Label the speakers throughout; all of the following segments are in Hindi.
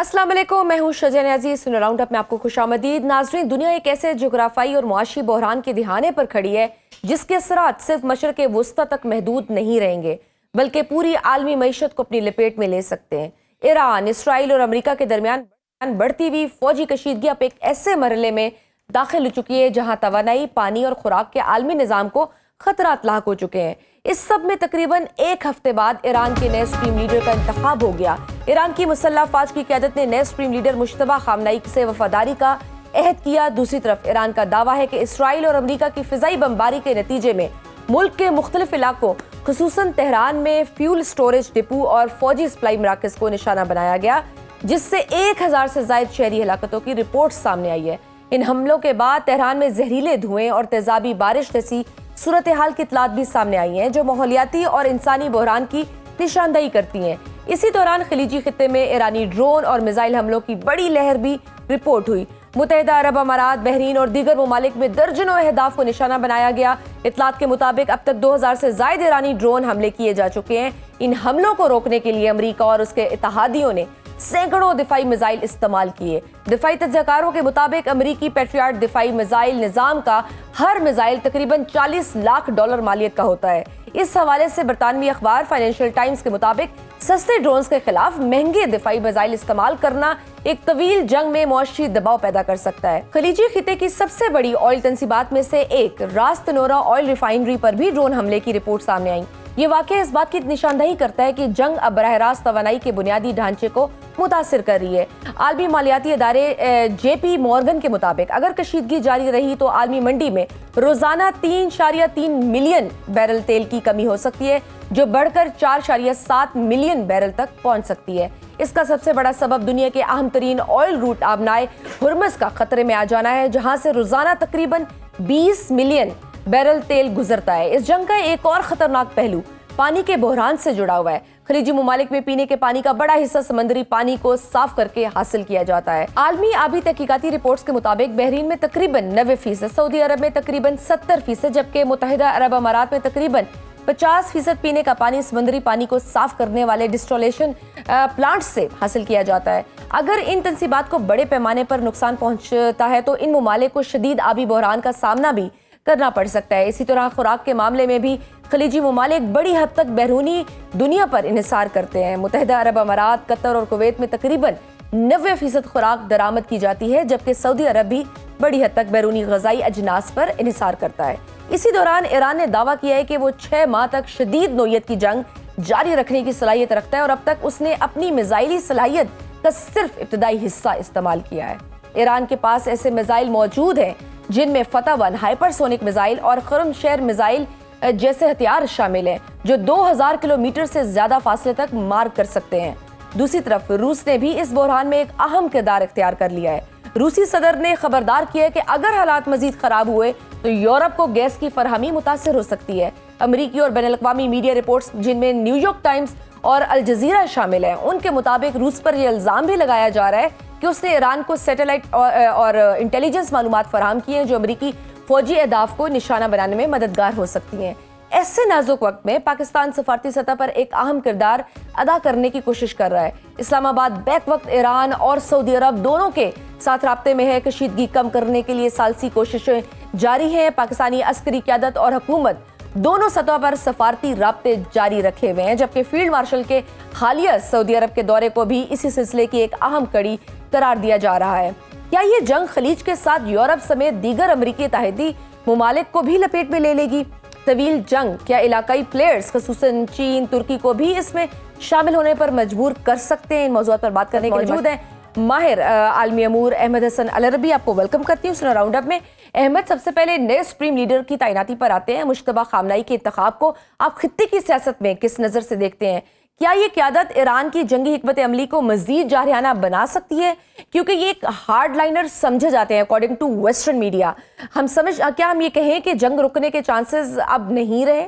Speaker 1: अस्सलाम वालेकुम, मैं हूं शज़ा नियाज़ी। सुन राउंड अप में आपको खुशामदीद। नाज़रीन, दुनिया एक ऐसे जोग्राफाई और मुआशी बहरान के दिहाने पर खड़ी है जिसके असरात सिर्फ मशरक़ वुस्ता तक महदूद नहीं रहेंगे बल्कि पूरी आलमी मईशत को अपनी लपेट में ले सकते हैं। ईरान, इसराइल और अमरीका के दरमियान बढ़ती हुई फौजी कशीदगी अब एक ऐसे मरहले में दाखिल हो चुकी है जहाँ तवानाई, पानी और खुराक के आलमी निज़ाम को खतरात लाक हो चुके हैं। इस सब में तकरीबन एक हफ्ते बाद ईरान के नए सुप्रीम लीडर का इंतखाब हो गया। ईरान की मुसल्लह अफवाज की क़यादत ने नए सुप्रीम लीडर मुश्तबा खामनाई से वफादारी का अहद किया। दूसरी तरफ ईरान का दावा है कि इसराइल और अमरीका की फिजाई बमबारी के नतीजे में मुल्क के मुख्तलिफ इलाकों खुसूसन तेहरान में फ्यूल स्टोरेज डिपो और फौजी सप्लाई मराकज़ को निशाना बनाया गया, जिससे 1000 से ज़ायद शहरी हलाकतों की रिपोर्ट सामने आई है। इन हमलों के बाद तेहरान में जहरीले धुएं और तेजाबी बारिश जैसी सूरत हाल की इतलात भी सामने आई हैं जो माहौलियाती और इंसानी बहरान की निशानदही करती हैं। इसी दौरान खलीजी खित्ते में ईरानी ड्रोन और मिसाइल हमलों की बड़ी लहर भी रिपोर्ट हुई। मुत्तहिदा अरब अमारात, बहरीन और दीगर ममालिक में दर्जनों अहदाफ को निशाना बनाया गया। इतलात के मुताबिक अब तक 2000 से ज़ायद ईरानी ड्रोन हमले किए जा चुके हैं। इन हमलों को रोकने के लिए अमरीका और उसके इत्तेहादियों ने सैकड़ों दिफाई मिसाइल इस्तेमाल किए। दिफाई तजज़ियाकारों के मुताबिक अमरीकी पैट्रियट दिफाई मिसाइल निज़ाम का हर मिसाइल तकरीबन $40 लाख मालियत का होता है। इस हवाले से बरतानवी अखबार फाइनेंशियल टाइम्स के मुताबिक सस्ते ड्रोन्स के खिलाफ महंगे दिफाई मिसाइल इस्तेमाल करना एक तवील जंग में मुआशी दबाव पैदा कर सकता है। खलीजी खिते की सबसे बड़ी ऑयल तंसीबात में से एक रास तनोरा ऑयल रिफाइनरी पर भी ड्रोन हमले की रिपोर्ट सामने आई। ये वाकया इस बात की निशानदही करता है कि जंग अब बराह रास्त तवानाई के बुनियादी ढांचे को मुतासिर कर रही है। आलमी मालियाती अदारे JP मॉर्गन के मुताबिक अगर कशीदगी जारी रही तो आलमी मंडी में रोजाना 3.3 मिलियन बैरल तेल की कमी हो सकती है, जो बढ़कर 4.7 मिलियन बैरल तक पहुंच सकती है। इसका सबसे बड़ा सबब दुनिया के अहम तरीन ऑयल रूट आबनाए हुर्मुज़ का खतरे में आ जाना है, जहां से रोजाना तकरीबन 20 मिलियन बैरल तेल गुजरता है। इस जंग का एक और खतरनाक पहलू पानी के बहरान से जुड़ा हुआ है। खलीजी मुमालिक में पीने के पानी का बड़ा हिस्सा समंदरी पानी को साफ करके हासिल किया जाता है। आलमी आबी तहकीकाती रिपोर्ट्स के मुताबिक बहरीन में तकरीबन 90%, सऊदी अरब में तकरीबन 70%, जबकि मुत्तहिदा अरब अमारात में तकरीबन 50% पीने का पानी समंदरी पानी को साफ करने वाले डिस्टिलेशन प्लांट से हासिल किया जाता है। अगर इन तंसीबात को बड़े पैमाने पर नुकसान पहुंचता है तो इन मुमालिक को शदीद आबी बहरान का सामना भी करना पड़ सकता है। इसी तरह खुराक के मामले में भी खलीजी मुमालिक बड़ी हद तक बैरूनी दुनिया पर इन्हिसार करते हैं। मुत्तहिदा अरब अमारात, कतर और कुवैत में तकरीबन 90% खुराक दरामद की जाती है, जबकि सऊदी अरब भी बड़ी हद तक बैरूनी गजाई अजनास पर इन्हिसार करता है। इसी दौरान ईरान ने दावा किया है कि वो 6 माह तक शदीद नोयत की जंग जारी रखने की सलाहियत रखता है और अब तक उसने अपनी मिसाइली सलाहियत का सिर्फ इब्तदाई हिस्सा इस्तेमाल किया है। ईरान के पास ऐसे मिसाइल मौजूद हैं जिनमें फतह-1 हाइपरसोनिक मिसाइल और खुर्मशेर मिसाइल जैसे हथियार शामिल हैं, जो 2000 किलोमीटर से ज्यादा फासले तक मार कर सकते हैं। दूसरी तरफ रूस ने भी इस बहरान में एक अहम किरदार इख्तियार कर लिया है। रूसी सदर ने खबरदार किया है कि अगर हालात मजीद खराब हुए तो यूरोप को गैस की फरहमी मुतासिर हो सकती है। अमरीकी और बैनुल-अक़वामी मीडिया रिपोर्ट्स, जिनमें न्यूयॉर्क टाइम्स और अल जज़ीरा शामिल हैं, उनके मुताबिक रूस पर यह इल्ज़ाम भी लगाया जा रहा है कि उसने ईरान को सैटेलाइट और इंटेलिजेंस मालूमात फराहम की हैं जो अमरीकी फौजी अहदाफ को निशाना बनाने में मददगार हो सकती हैं। ऐसे नाजुक वक्त में पाकिस्तान सफारती सतह पर एक अहम किरदार अदा करने की कोशिश कर रहा है। इस्लामाबाद बैक वक्त ईरान और सऊदी अरब दोनों के साथ राब्ते में है। कशीदगी कम करने के लिए सालसी कोशिशें जारी हैं। पाकिस्तानी अस्करी क़यादत और हुकूमत दोनों सतह पर सफारती राब्ते जारी रखे हुए हैं, जबकि फील्ड मार्शल के हालिया सऊदी अरब के दौरे को भी इसी सिलसिले की एक अहम कड़ी करार दिया जा रहा है। क्या ये जंग खलीज के साथ यूरोप समेत दीगर अमरीकी इत्तेहादी मुमालिक को भी लपेट में ले लेगी? तवील जंग क्या इलाकाई प्लेयर्स खसूसन चीन, तुर्की को भी इसमें शामिल होने पर मजबूर कर सकते हैं? इन मौज़ूआत पर बात करने के लिए मौजूद हैं माहिर आलमी अमूर अहमद हसन अलरबी। आपको वेलकम करती हूँ सुना राउंड अप में। अहमद, सबसे पहले नए सुप्रीम लीडर की तैनाती पर आते हैं। मुश्तबा खामनाई के इंतखाब को आप खित्ते की सियासत में किस नज़र से देखते हैं? क्या ये क़यादत ईरान की जंगी हिकमत अमली को मजीद जारहाना बना सकती है? क्योंकि ये एक हार्ड लाइनर समझे जाते हैं अकॉर्डिंग टू वेस्टर्न मीडिया। क्या हम ये कहें कि जंग रुकने के चांसेस अब नहीं रहे?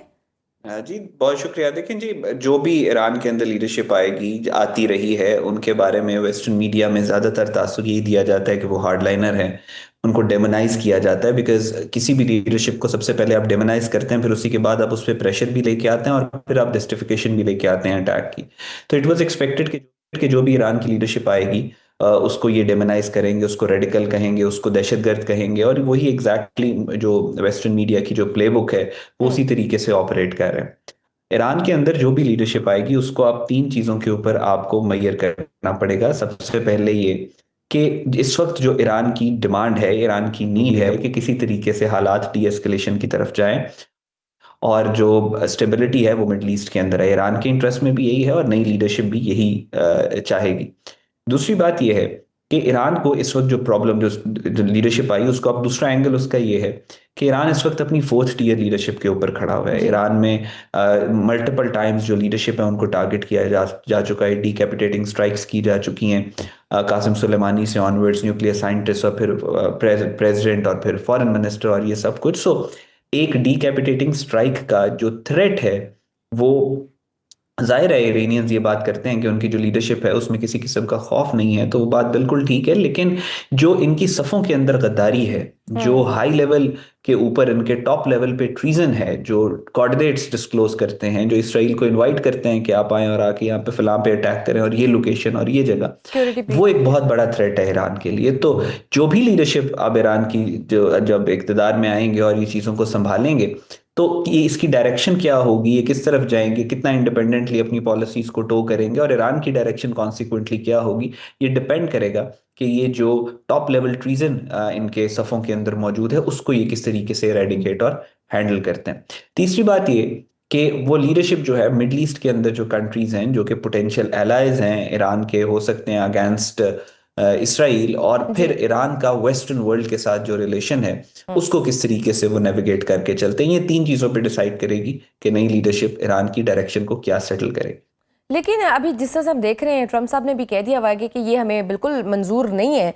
Speaker 2: जी बहुत शुक्रिया। देखें जी, जो भी ईरान के अंदर लीडरशिप आएगी, आती रही है, उनके बारे में वेस्टर्न मीडिया में ज़्यादातर तासुर यही दिया जाता है कि वो हार्ड लाइनर है, उनको डेमोनाइज किया जाता है। बिकॉज किसी भी लीडरशिप को सबसे पहले आप डेमोनाइज करते हैं, फिर उसी के बाद आप उस पर प्रेशर भी लेके आते हैं और फिर आप जस्टिफिकेशन भी लेके आते हैं अटैक की। तो इट वॉज एक्सपेक्टेड कि जो भी ईरान की लीडरशिप आएगी उसको ये डेमोनाइज करेंगे, उसको रेडिकल कहेंगे, उसको दहशतगर्द कहेंगे, और वही एग्जैक्टली जो वेस्टर्न मीडिया की जो प्लेबुक है वो उसी तरीके से ऑपरेट कर रहे हैं। ईरान के अंदर जो भी लीडरशिप आएगी उसको आप तीन चीजों के ऊपर आपको मैयर करना पड़ेगा। सबसे पहले ये कि इस वक्त जो ईरान की डिमांड है, ईरान की नीड है कि किसी तरीके से हालात डी एस्केलेशन की तरफ जाएं, और जो स्टेबिलिटी है वो मिडल ईस्ट के अंदर है। ईरान के इंटरेस्ट में भी यही है और नई लीडरशिप भी यही चाहेगी। दूसरी बात यह है कि ईरान को इस वक्त जो प्रॉब्लम, जो लीडरशिप आई, उसको अब दूसरा एंगल उसका ये है कि ईरान इस वक्त अपनी फोर्थ टियर लीडरशिप के ऊपर खड़ा हुआ है।
Speaker 1: जी।
Speaker 2: ईरान में मल्टीपल टाइम्स जो लीडरशिप है उनको टारगेट किया जा चुका है, डिकैपिटेटिंग स्ट्राइक्स की जा चुकी हैं, कासिम सुलेमानी से ऑनवर्ड्स, न्यूक्लियर साइंटिस्ट और फिर प्रेसिडेंट और फिर फॉरेन मिनिस्टर और ये सब कुछ। सो एक डिकैपिटेटिंग स्ट्राइक का जो थ्रेट है वो, जाहिर है इरानियंस ये बात करते हैं कि उनकी जो लीडरशिप है उसमें किसी किस्म का खौफ नहीं है, तो वो बात बिल्कुल ठीक है। लेकिन जो इनकी सफ़ों के अंदर गद्दारी है, जो
Speaker 1: हम्म।
Speaker 2: हाई लेवल के ऊपर इनके टॉप लेवल पे ट्रीजन है, जो कोऑर्डिनेट्स डिस्क्लोज करते हैं, जो इसराइल को इनवाइट करते हैं कि आप आए और आके यहाँ पे फलां पे अटैक करें और ये लोकेशन और ये जगह,
Speaker 1: सिक्योरिटी
Speaker 2: वो
Speaker 1: ब्रीच।
Speaker 2: एक बहुत बड़ा थ्रेट है ईरान के लिए। तो जो भी लीडरशिप अब ईरान की जो जब इक़्तिदार में आएंगे और ये चीज़ों को संभालेंगे, तो ये इसकी डायरेक्शन क्या होगी, ये किस तरफ जाएंगे, कितना इंडिपेंडेंटली अपनी पॉलिसीज को टो करेंगे, और ईरान की डायरेक्शन कॉन्सिक्वेंटली क्या होगी, ये डिपेंड करेगा कि ये जो टॉप लेवल ट्रीजन इनके सफ़ों के अंदर मौजूद है उसको ये किस तरीके से एरेडिकेट और हैंडल करते हैं। तीसरी बात ये कि वो लीडरशिप जो है मिडल ईस्ट के अंदर जो कंट्रीज हैं जो कि पोटेंशियल एलाइज हैं ईरान के, हो सकते हैं अगेंस्ट इसराइल, और फिर
Speaker 1: जी।
Speaker 2: ईरान का वेस्टर्न वर्ल्ड के साथ जो रिलेशन है
Speaker 1: हम्म।
Speaker 2: उसको किस तरीके से वो नेविगेट करके चलते हैं, ये तीन चीजों पे डिसाइड करेगी कि नई लीडरशिप ईरान की डायरेक्शन को क्या सेटल करेगी।
Speaker 1: लेकिन अभी जिस तरह से हम देख रहे हैं, ट्रम्प साहब ने भी कह दिया हुआ है कि ये हमें बिल्कुल मंजूर नहीं है।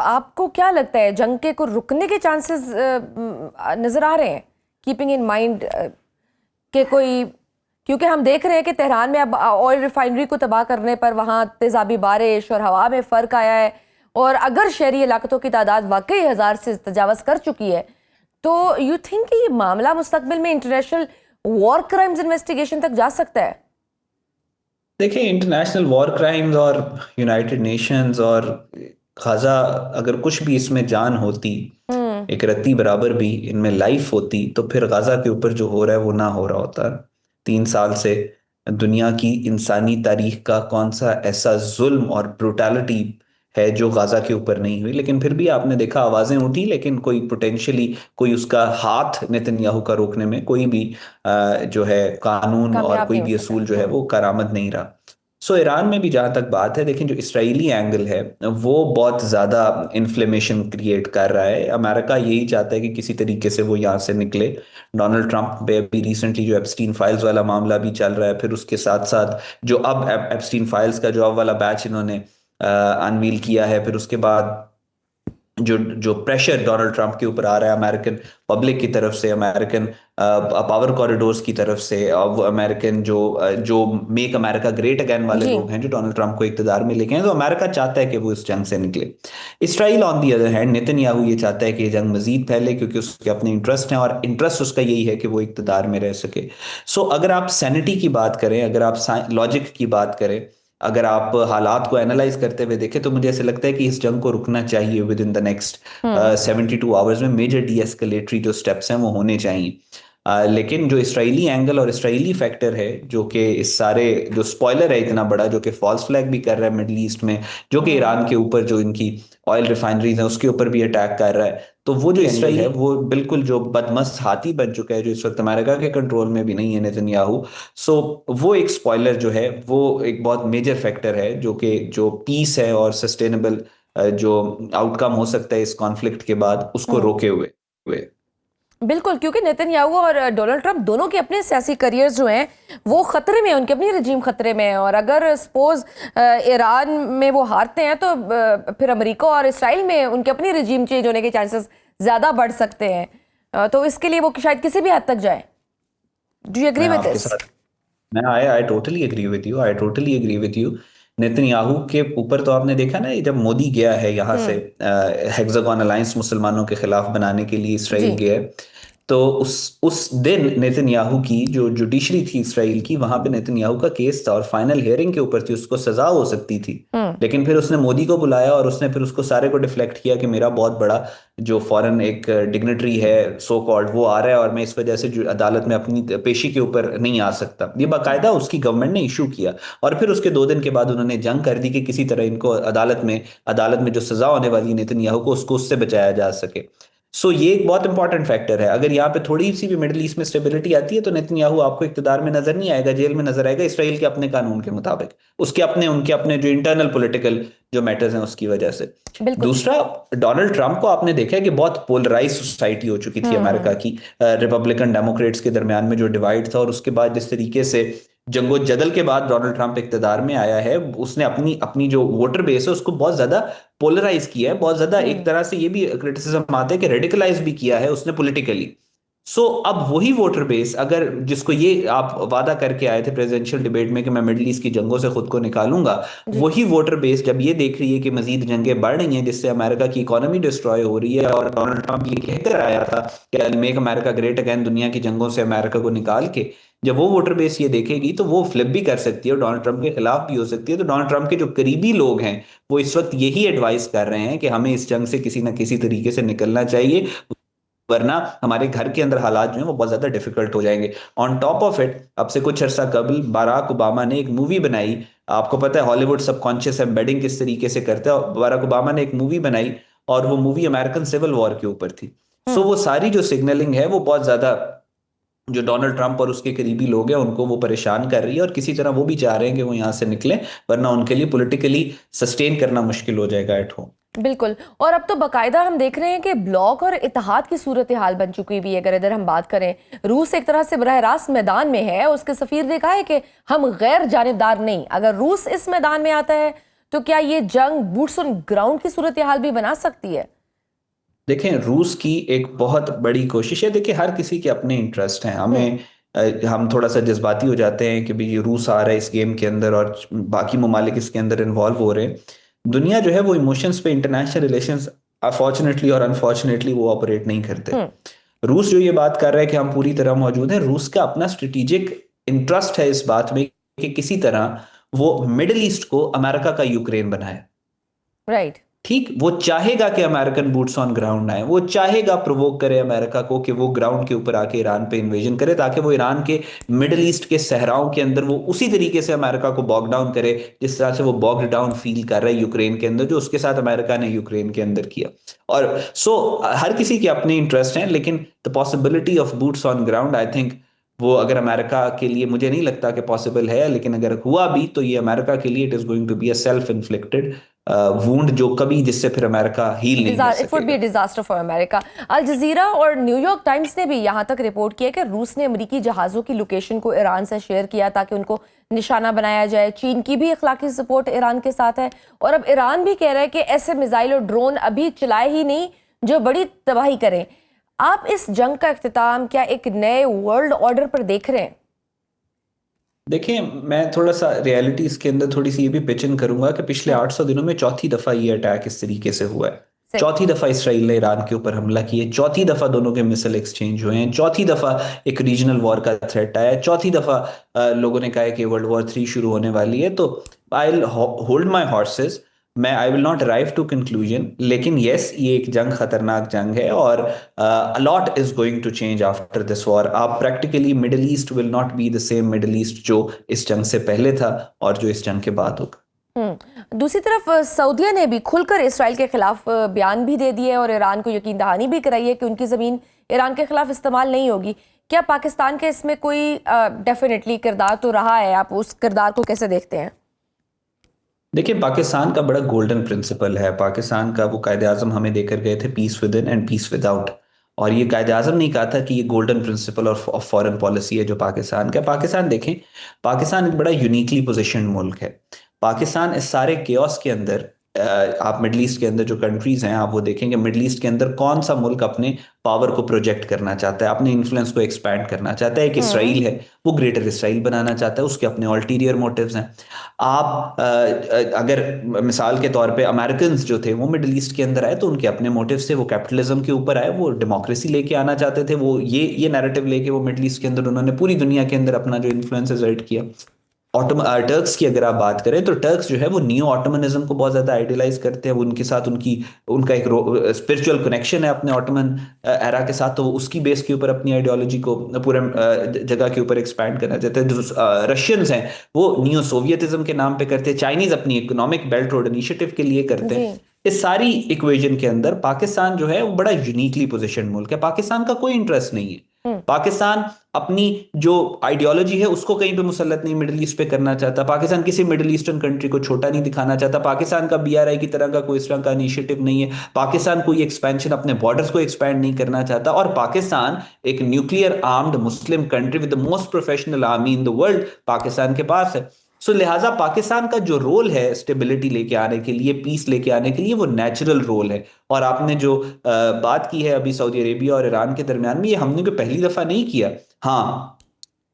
Speaker 1: आपको क्या लगता है, जंग के को रुकने के चांसेस नजर आ रहे हैं, कीपिंग इन माइंड कि कोई, क्योंकि हम देख रहे हैं कि तेहरान में अब ऑयल रिफाइनरी को तबाह करने पर वहाँ तेजाबी बारिश और हवा में फ़र्क आया है, और अगर शहरी इलाकों की तादाद वाकई 1000 से तजावज़ कर चुकी है, तो यू थिंक कि ये मामला मुस्तकबिल में इंटरनेशनल वॉर क्राइम्स इन्वेस्टिगेशन तक जा सकता है?
Speaker 2: देखिए, इंटरनेशनल वॉर क्राइम्स और यूनाइटेड नेशंस और गाजा, अगर कुछ भी इसमें जान होती,
Speaker 1: हम्म।
Speaker 2: एक रत्ती बराबर भी इनमें लाइफ होती, तो फिर गाजा के ऊपर जो हो रहा है वो ना हो रहा होता। 3 साल से दुनिया की इंसानी तारीख का कौन सा ऐसा जुल्म और ब्रुटैलिटी है जो गाजा के ऊपर नहीं हुई। लेकिन फिर भी आपने देखा आवाजें उठी, लेकिन कोई पोटेंशियली कोई उसका हाथ नेतन्याहू का रोकने में कोई भी जो है कानून और
Speaker 1: कामयाब
Speaker 2: कोई
Speaker 1: नहीं हो
Speaker 2: भी
Speaker 1: सका।
Speaker 2: असूल जो है वो कारामद नहीं रहा। सो ईरान में भी जहां तक बात है, लेकिन जो इसराइली एंगल है वो बहुत ज्यादा इन्फ्लेमेशन क्रिएट कर रहा है। अमेरिका यही चाहता है कि किसी तरीके से वो यहाँ से निकले। डोनाल्ड ट्रंप पे अभी रिसेंटली जो एप्स्टीन फाइल्स वाला मामला भी चल रहा है, फिर उसके साथ साथ जो अब एप्स्टीन फाइल्स का जो अब वाला बैच इन्होंने अनवील किया है, फिर उसके बाद जो जो प्रेशर डोनाल्ड ट्रंप के ऊपर आ रहा है अमेरिकन पब्लिक की तरफ से, अमेरिकन पावर कॉरिडोर्स की तरफ से, अब अमेरिकन जो मेक अमेरिका ग्रेट अगेन वाले
Speaker 1: जी।
Speaker 2: लोग हैं जो डोनाल्ड ट्रंप को इक्तदार में लेके हैं, तो अमेरिका चाहता है कि वो इस जंग से निकले। Israel on the other hand, Netanyahu ये चाहता है कि ये जंग मजीद फैले, क्योंकि उसके अपने इंटरेस्ट हैं और इंटरेस्ट उसका यही है कि वो इक्तदार में रह सके। सो अगर आप सैनिटी की बात करें, अगर आप लॉजिक की बात करें, अगर आप हालात को एनालाइज करते हुए देखें, तो मुझे ऐसे लगता है कि इस जंग को रुकना चाहिए with in the next
Speaker 1: hmm.
Speaker 2: 72 hours में। मेजर डी एस्केलेटरी जो स्टेप्स हैं वो होने चाहिए। लेकिन जो इसराइली एंगल और इसराइली फैक्टर है, जो कि इस सारे जो स्पॉइलर है इतना बड़ा, जो कि फॉल्स फ्लैग भी कर रहा है मिडल ईस्ट में, जो कि
Speaker 1: हम्म।
Speaker 2: ईरान के ऊपर जो इनकी ऑयल रिफाइनरीज है उसके ऊपर भी अटैक कर रहा है, तो वो जो इसराइल है वो बिल्कुल जो बदमस्त हाथी बन चुका है, जो इस वक्त अमेरिका के कंट्रोल में भी नहीं है नेतन्याहू। सो वो एक स्पॉइलर जो है वो एक बहुत मेजर फैक्टर है, जो कि जो पीस है और सस्टेनेबल जो आउटकम हो सकता है इस कॉन्फ्लिक्ट के बाद, उसको
Speaker 1: हम्म।
Speaker 2: रोके हुए।
Speaker 1: बिल्कुल, क्योंकि नेतन्याहू और डोनाल्ड ट्रंप दोनों के अपने सियासी करियर्स जो हैं वो खतरे में हैं, उनकी अपनी रजीम खतरे में है, और अगर सपोज ईरान में वो हारते हैं तो फिर अमेरिका और इसराइल में उनके अपनी रजीम चेंज होने के चांसेस ज़्यादा बढ़ सकते हैं। तो इसके लिए वो शायद किसी भी हद तक जाए। डू यू एग्री
Speaker 2: मैं
Speaker 1: विद
Speaker 2: आपके
Speaker 1: दिस?
Speaker 2: साथ मैं I totally agree with you, I totally agree with you. Netanyahu के ऊपर तो आपने देखा ना, जब मोदी गया है यहाँ से
Speaker 1: हम्म।
Speaker 2: हेक्सागन अलायंस मुसलमानों के खिलाफ बनाने के लिए
Speaker 1: जी।
Speaker 2: इसराइल गया है, तो उस दिन नेतन्याहू की जो जुडिशरी थी इसराइल की, वहां पे नेतन्याहू का केस था और फाइनल हियरिंग के ऊपर थी, उसको सजा हो सकती थी। लेकिन फिर उसने मोदी को बुलाया और उसने फिर उसको सारे को डिफ्लेक्ट किया कि मेरा बहुत बड़ा जो फॉरेन एक डिग्नेटरी है सो कॉल्ड, वो आ रहा है और मैं इस वजह से जो अदालत में अपनी पेशी के ऊपर नहीं आ सकता। ये बाकायदा उसकी गवर्नमेंट ने इशू किया और फिर उसके 2 दिन के बाद उन्होंने जंग कर दी कि किसी तरह इनको अदालत में जो सजा होने वाली है नेतन्याहू को, उसको उससे बचाया जा सके। सो ये एक बहुत इंपॉर्टेंट फैक्टर है। अगर यहाँ पे थोड़ी सी भी मिडिल ईस्ट में स्टेबिलिटी आती है तो नेतन्याहू आपको इक्तदार में नजर नहीं आएगा, जेल में नजर आएगा, इसराइल के अपने कानून के मुताबिक, उनके अपने जो इंटरनल पॉलिटिकल जो मैटर्स हैं उसकी वजह से।
Speaker 1: बिल्कुल।
Speaker 2: दूसरा, डोनाल्ड ट्रंप को आपने देखा है कि बहुत पोलराइज सोसाइटी हो चुकी थी अमेरिका की, रिपब्लिकन डेमोक्रेट्स के दरमियान में जो डिवाइड था, और उसके बाद जिस तरीके से जंगो जदल के बाद डोनाल्ड ट्रंप इक्तदार में आया है, उसने अपनी अपनी जो वोटर बेस है उसको बहुत ज्यादा पोलराइज किया है, बहुत ज्यादा एक तरह से ये भी क्रिटिसिज्म आता है कि रेडिकलाइज भी किया है उसने पॉलिटिकली। सो अब वही वोटर बेस, अगर जिसको ये आप वादा करके आए थे प्रेसिडेंशियल डिबेट में कि मैं मिडिल ईस्ट की जंगों से खुद को निकालूंगा, वही वोटर बेस जब ये देख रही है कि मजीद जंगें बढ़ रही हैं जिससे अमेरिका की इकोनॉमी डिस्ट्रॉय हो रही है, और डोनाल्ड ट्रंप ये कहकर आया था कि मेक अमेरिका ग्रेट अगेन, दुनिया की जंगों से अमेरिका को निकाल के, जब वो वोटर बेस ये देखेगी तो वो फ्लिप भी कर सकती है, डोनाल्ड ट्रंप के खिलाफ भी हो सकती है। तो डोनाल्ड ट्रंप के जो करीबी लोग हैं वो इस वक्त यही एडवाइस कर रहे हैं कि हमें इस जंग से किसी ना किसी तरीके से निकलना चाहिए, वरना हमारे घर के अंदर हालात जो हैं वो बहुत ज्यादा डिफिकल्ट हो जाएंगे। ऑन टॉप ऑफ इट, अब से कुछ अरसा कबल बराक ओबामा ने एक मूवी बनाई, आपको पता है हॉलीवुड सबकॉन्शियस एम्बेडिंग किस तरीके से करता है, बराक ओबामा ने एक मूवी बनाई और वो मूवी अमेरिकन सिविल वॉर के ऊपर थी। सो वो सारी जो सिग्नलिंग है वो बहुत ज्यादा जो डोनाल्ड ट्रंप और उसके करीबी लोग हैं उनको वो परेशान कर रही है, और किसी तरह वो भी चाह रहे हैं कि वो यहाँ से निकलें, वरना उनके लिए पॉलिटिकली सस्टेन करना मुश्किल हो जाएगा एट होम।
Speaker 1: बिल्कुल। और अब तो बाकायदा हम देख रहे हैं कि ब्लॉक और इत्तेहाद की सूरत हाल बन चुकी हुई है। अगर इधर हम बात करें, रूस एक तरह से बरह रास्त मैदान में है, उसके सफीर ने कहा है कि हम गैर जानिबदार नहीं, अगर रूस इस मैदान में आता है तो क्या ये जंग बूट्स ऑन ग्राउंड की सूरत हाल भी बना सकती है?
Speaker 2: देखें, रूस की एक बहुत बड़ी कोशिश है। देखिए, हर किसी के अपने इंटरेस्ट हैं, हम थोड़ा सा जज्बाती हो जाते हैं कि भाई रूस आ रहा है इस गेम के अंदर और बाकी ममालिक इसके अंदर इन्वॉल्व हो रहे हैं। दुनिया जो है वो इमोशंस पे, इंटरनेशनल रिलेशंस अफॉर्चुनेटली और अनफॉर्चुनेटली वो ऑपरेट नहीं करते। रूस जो ये बात कर रहा है कि हम पूरी तरह मौजूद हैं, रूस का अपना स्ट्रेटेजिक इंटरेस्ट है इस बात में कि किसी तरह वो मिडिल ईस्ट को अमेरिका का यूक्रेन बनाए।
Speaker 1: राइट।
Speaker 2: ठीक, वो चाहेगा कि अमेरिकन बूट्स ऑन ग्राउंड आए, वो चाहेगा प्रोवोक करे अमेरिका को कि वो ग्राउंड के ऊपर आके ईरान पे इन्वेजन करे, ताकि वो ईरान के मिडिल ईस्ट के सहराओं के अंदर वो उसी तरीके से अमेरिका को बॉग डाउन करे जिस तरह से वो बॉग डाउन फील कर रहा है यूक्रेन के अंदर, जो उसके साथ अमेरिका ने यूक्रेन के अंदर किया। और हर किसी के अपने इंटरेस्ट हैं, लेकिन the possibility of boots on ground, I think वो अगर अमेरिका के लिए, मुझे नहीं लगता कि पॉसिबल है, लेकिन अगर हुआ भी तो ये अमेरिका के लिए it is going to be a self inflicted wound, जो कभी जिससे फिर अमेरिका हील नहीं कर सकेगा।
Speaker 1: It would be a disaster for America. Al Jazeera और न्यूयॉर्क टाइम्स ने भी यहाँ तक रिपोर्ट किया कि रूस ने अमेरिकी जहाज़ों की लोकेशन को ईरान से शेयर किया ताकि उनको निशाना बनाया जाए। चीन की भी अखलाकी सपोर्ट ईरान के साथ है, और अब ईरान भी कह रहा है कि ऐसे मिसाइल और ड्रोन अभी चलाए ही नहीं जो बड़ी तबाही करें। आप इस जंग का इख्तिताम क्या एक नए वर्ल्ड ऑर्डर पर देख रहे हैं?
Speaker 2: देखिए, मैं थोड़ा सा रियलिटी इसके अंदर थोड़ी सी ये भी पिच इन करूंगा कि पिछले 800 दिनों में चौथी दफा ये अटैक इस तरीके से हुआ है। चौथी दफा इसराइल ने ईरान के ऊपर हमला किया, चौथी दफा दोनों के मिसाइल एक्सचेंज हुए हैं, चौथी दफा एक रीजनल वॉर का थ्रेट आया है, चौथी दफा लोगों ने कहा है कि वर्ल्ड वॉर 3 शुरू होने वाली है। तो I will hold my horses, I will not arrive to conclusion, लेकिन यस, ये एक जंग खतरनाक जंग है और a lot is going to change after this war. आप practically Middle East will not be the same Middle East जो इस जंग से पहले था और जो इस जंग के बाद होगा।
Speaker 1: दूसरी तरफ सऊदीया ने भी खुलकर इसराइल के खिलाफ बयान भी दे दिए और ईरान को यकीन दहानी भी कराई है कि उनकी जमीन ईरान के खिलाफ इस्तेमाल नहीं होगी। क्या पाकिस्तान के इसमें कोई डेफिनेटली किरदार तो रहा है, आप उस किरदार को कैसे देखते हैं?
Speaker 2: देखिए, पाकिस्तान का बड़ा गोल्डन प्रिंसिपल है। पाकिस्तान का वो कायदे आजम हमें देकर गए थे, peace within and peace without, और ये कायदे आजम नहीं कहा था कि ये golden principle of foreign policy है जो पाकिस्तान का। पाकिस्तान देखें, पाकिस्तान एक बड़ा यूनिकली पोजिशन मुल्क है। पाकिस्तान इस सारे केओस के अंदर आप मिडल ईस्ट के अंदर जो कंट्रीज हैं, आप वो देखेंगे मिडल ईस्ट के अंदर कौन सा मुल्क अपने पावर को प्रोजेक्ट करना चाहता है, अपने इन्फ्लुएंस को एक्सपैंड करना चाहता है। एक इसराइल है, वो ग्रेटर इसराइल बनाना चाहता है, उसके अपने अल्टीरियर मोटिव्स हैं। आप अगर मिसाल के तौर पे अमेरिकन जो थे वो मिडल ईस्ट के अंदर आए तो उनके अपने मोटिव्स थे, वो कैपिटलिज्म के ऊपर आए, वो डेमोक्रेसी लेके आना चाहते थे, वो ये नैरेटिव लेके वो मिडल ईस्ट के अंदर उन्होंने पूरी दुनिया के अंदर अपना जो इन्फ्लुएंस एक्सर्ट किया। टर्क्स की अगर आप बात करें तो टर्क्स जो है वो नियो ऑटोमनिज्म को बहुत ज्यादा आइडियलाइज करते हैं, वो उनके साथ उनका एक स्पिरिचुअल कनेक्शन है अपने ऑटोमन एरा के साथ, तो वो उसकी बेस के ऊपर अपनी आइडियोलॉजी को पूरे जगह के ऊपर एक्सपैंड करना चाहते हैं। जो रशियंस हैं वो नियो सोवियतिज्म के नाम पे करते हैं, चाइनीज अपनी इकोनॉमिक बेल्ट रोड इनिशिएटिव के लिए करते हैं। इस सारी इक्वेशन के अंदर पाकिस्तान जो है वो बड़ा यूनिकली पोजिशन मुल्क है। पाकिस्तान का कोई इंटरेस्ट नहीं है, पाकिस्तान अपनी जो आइडियोलॉजी है उसको कहीं पे मुसल्लत नहीं मिडिल ईस्ट पे करना चाहता, पाकिस्तान किसी मिडिल ईस्टर्न कंट्री को छोटा नहीं दिखाना चाहता, पाकिस्तान का बीआरआई की तरह का कोई इस तरह का इनिशिएटिव नहीं है, पाकिस्तान कोई एक्सपेंशन अपने बॉर्डर्स को एक्सपैंड नहीं करना चाहता, और पाकिस्तान एक nuclear armed Muslim country with the most professional army in the world Pakistan के पास है। सो लिहाजा पाकिस्तान का जो रोल है स्टेबिलिटी लेके आने के लिए, पीस लेके आने के लिए, वो नेचुरल रोल है। और आपने जो बात की है अभी सऊदी अरेबिया और ईरान के दरमियान में, ये हमने कोई पहली दफा नहीं किया। हाँ,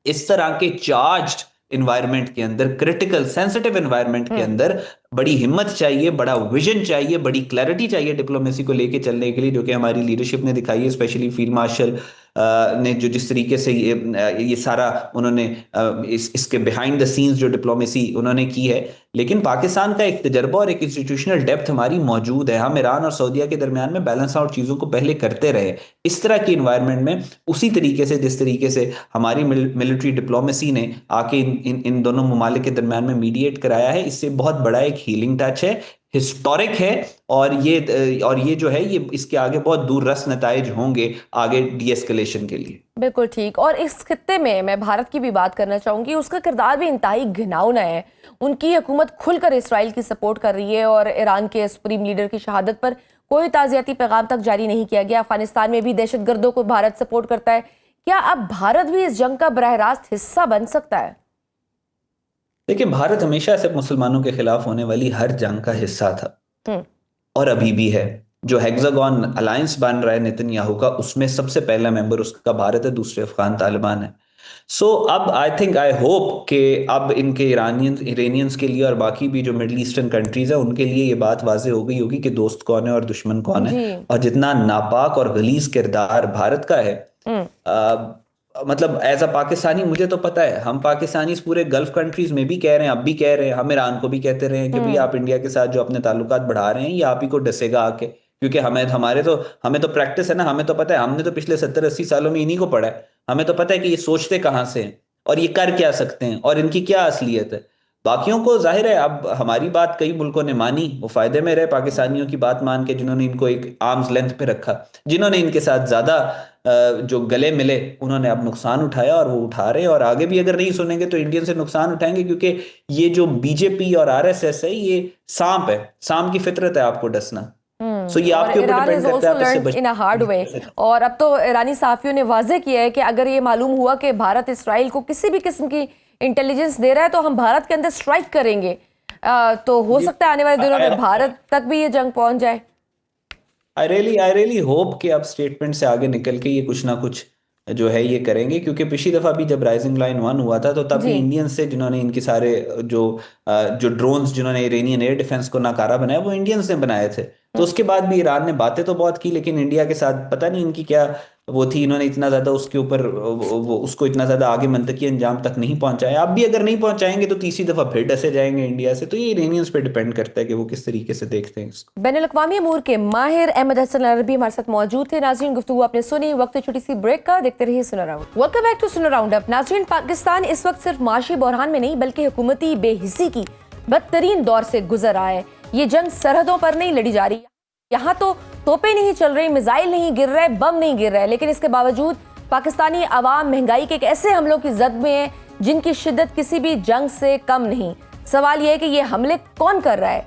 Speaker 2: इस तरह के चार्ज्ड इन्वायरमेंट के अंदर, क्रिटिकल सेंसिटिव इन्वायरमेंट के अंदर बड़ी हिम्मत चाहिए, बड़ा विजन चाहिए, बड़ी क्लैरिटी चाहिए डिप्लोमेसी को लेके चलने के लिए, जो कि हमारी लीडरशिप ने दिखाई है, स्पेशली फील्ड मार्शल ने जो जिस तरीके से ये सारा उन्होंने इसके बिहाइंड द सीन्स जो डिप्लोमेसी उन्होंने की है। लेकिन पाकिस्तान का एक तजर्बा और एक इंस्टीट्यूशनल डेप्थ हमारी मौजूद है। हम ईरान और सऊदीया के दरमियान में बैलेंस आउट चीज़ों को पहले करते रहे इस तरह की इन्वायरमेंट में, उसी तरीके से जिस तरीके से हमारी मिलिट्री डिप्लोमेसी ने आके इन दोनों ममालिक के दरमियान में मीडिएट कराया है। इससे बहुत बड़ा एक हीलिंग टच है, हिस्टोरिक है, और ये जो है ये इसके आगे बहुत दूर रस नताइज होंगे आगे डीएस्केलेशन के लिए।
Speaker 1: बिल्कुल ठीक। और इस खित्ते में मैं भारत की भी बात करना चाहूंगी, उसका किरदार भी इंतहाई घिनौना है। उनकी हुकूमत खुलकर इसराइल की सपोर्ट कर रही है और ईरान के सुप्रीम लीडर की शहादत पर कोई ताज़ियती पैगाम तक जारी नहीं किया गया। अफगानिस्तान में भी दहशतगर्दों को भारत सपोर्ट करता है। क्या अब भारत भी इस जंग का बरह रास्त हिस्सा बन सकता है?
Speaker 2: देखिए, भारत हमेशा से मुसलमानों के खिलाफ होने वाली हर जंग का हिस्सा था और अभी भी है। जो हेक्सागन अलायंस बन रहा है नेतन्याहू का, उसमें सबसे पहला मेंबर उसका भारत है, दूसरे अफगान तालिबान है। सो अब आई होप कि अब इनके इरानियंस के लिए और बाकी भी जो मिडिल ईस्टर्न कंट्रीज है उनके लिए ये बात वाजे हो गई होगी कि दोस्त कौन है और दुश्मन कौन है, और जितना नापाक और गलीज किरदार भारत का है, मतलब एज अ पाकिस्तानी मुझे तो पता है, हम पाकिस्तानी पूरे गल्फ कंट्रीज में भी कह रहे हैं, अब भी कह रहे हैं, हम ईरान को भी कहते रहे हैं कि भाई आप इंडिया के साथ जो अपने ताल्लुकात बढ़ा रहे हैं ये आप ही को डसेगा आके, क्योंकि हमें तो प्रैक्टिस है ना, हमें तो पता है, हमने तो पिछले 70-80 सालों में इन्हीं को पढ़ा है, हमें तो पता है कि ये सोचते कहाँ से हैं और ये कर क्या सकते हैं और इनकी क्या असलियत है। बाकियों को जाहिर है अब हमारी बात कई मुल्कों ने मानी, वो फायदे में रहे पाकिस्तानियों की बात मान के, जिन्होंने इनको एक आर्म्स लेंथ पे रखा, जिन्होंने इनके साथ ज्यादा जो गले मिले उन्होंने अब नुकसान उठाया और वो उठा रहे हैं, और आगे भी अगर नहीं सुनेंगे तो इंडियन से नुकसान उठाएंगे, क्योंकि ये जो बीजेपी और आरएसएस है ये सांप है, सांप की फितरत है आपको डसना। So, ये आपके ऊपर डिपेंड करता है आप इससे
Speaker 1: इन अ हार्ड वे। और अब तो ईरानी सहाफियों ने वाजे किया है कि अगर ये मालूम हुआ कि भारत इसराइल को किसी भी किस्म की इंटेलिजेंस दे रहा है तो हम भारत के अंदर स्ट्राइक करेंगे। तो हो सकता है आने वाले दिनों में भारत तक भी ये जंग पहुंच जाए।
Speaker 2: आई रियली होप कि अब स्टेटमेंट से आगे निकल के ये कुछ ना कुछ जो है ये करेंगे, क्योंकि पिछली दफा भी जब राइजिंग लाइन 1 हुआ था तो तब भी इंडियंस से जिन्होंने इनके सारे जो ड्रोन्स जिन्होंने इरानियन एयर डिफेंस को नाकारा बनाया वो इंडियंस ने बनाए थे। तो उसके बाद भी ईरान ने बातें तो बहुत की, लेकिन इंडिया के साथ पता नहीं इनकी क्या वो थी, इन्होंने इतना ज्यादा उसके ऊपर उसको इतना ज्यादा आगे मंतकी अंजाम तक नहीं पहुंचाया। अब भी अगर नहीं पहुंचाएंगे तो तीसरी दफा फिर डसे जाएंगे इंडिया से। तो ये इरानियंस पे डिपेंड करता है कि वो किस तरीके से देखते हैं इसको।
Speaker 1: बैनुल-अक़वामी अमूर के माहिर अहमद हसन अरबी हमारे साथ मौजूद थे। नाज़रीन, गुफ्तगू आपने सुनी, वक्त छोटी सी ब्रेक का, देखते रहिए सुनो राउंड। वेलकम बैक टू सुनो राउंड अप। नाज़रीन, पाकिस्तान इस वक्त सिर्फ माशी बहरान में नहीं बल्कि हुकूमती बेहिसी की बदतरीन दौर से गुजर रहा है। ये जंग सरहदों पर नहीं लड़ी जा रही, यहाँ तो तोपे नहीं चल रही, मिसाइल नहीं गिर रहे, बम नहीं गिर रहे, लेकिन इसके बावजूद पाकिस्तानी अवाम महंगाई के एक ऐसे हमलों की जद में है जिनकी शिद्दत किसी भी जंग से कम नहीं। सवाल यह है कि ये हमले कौन कर रहा है,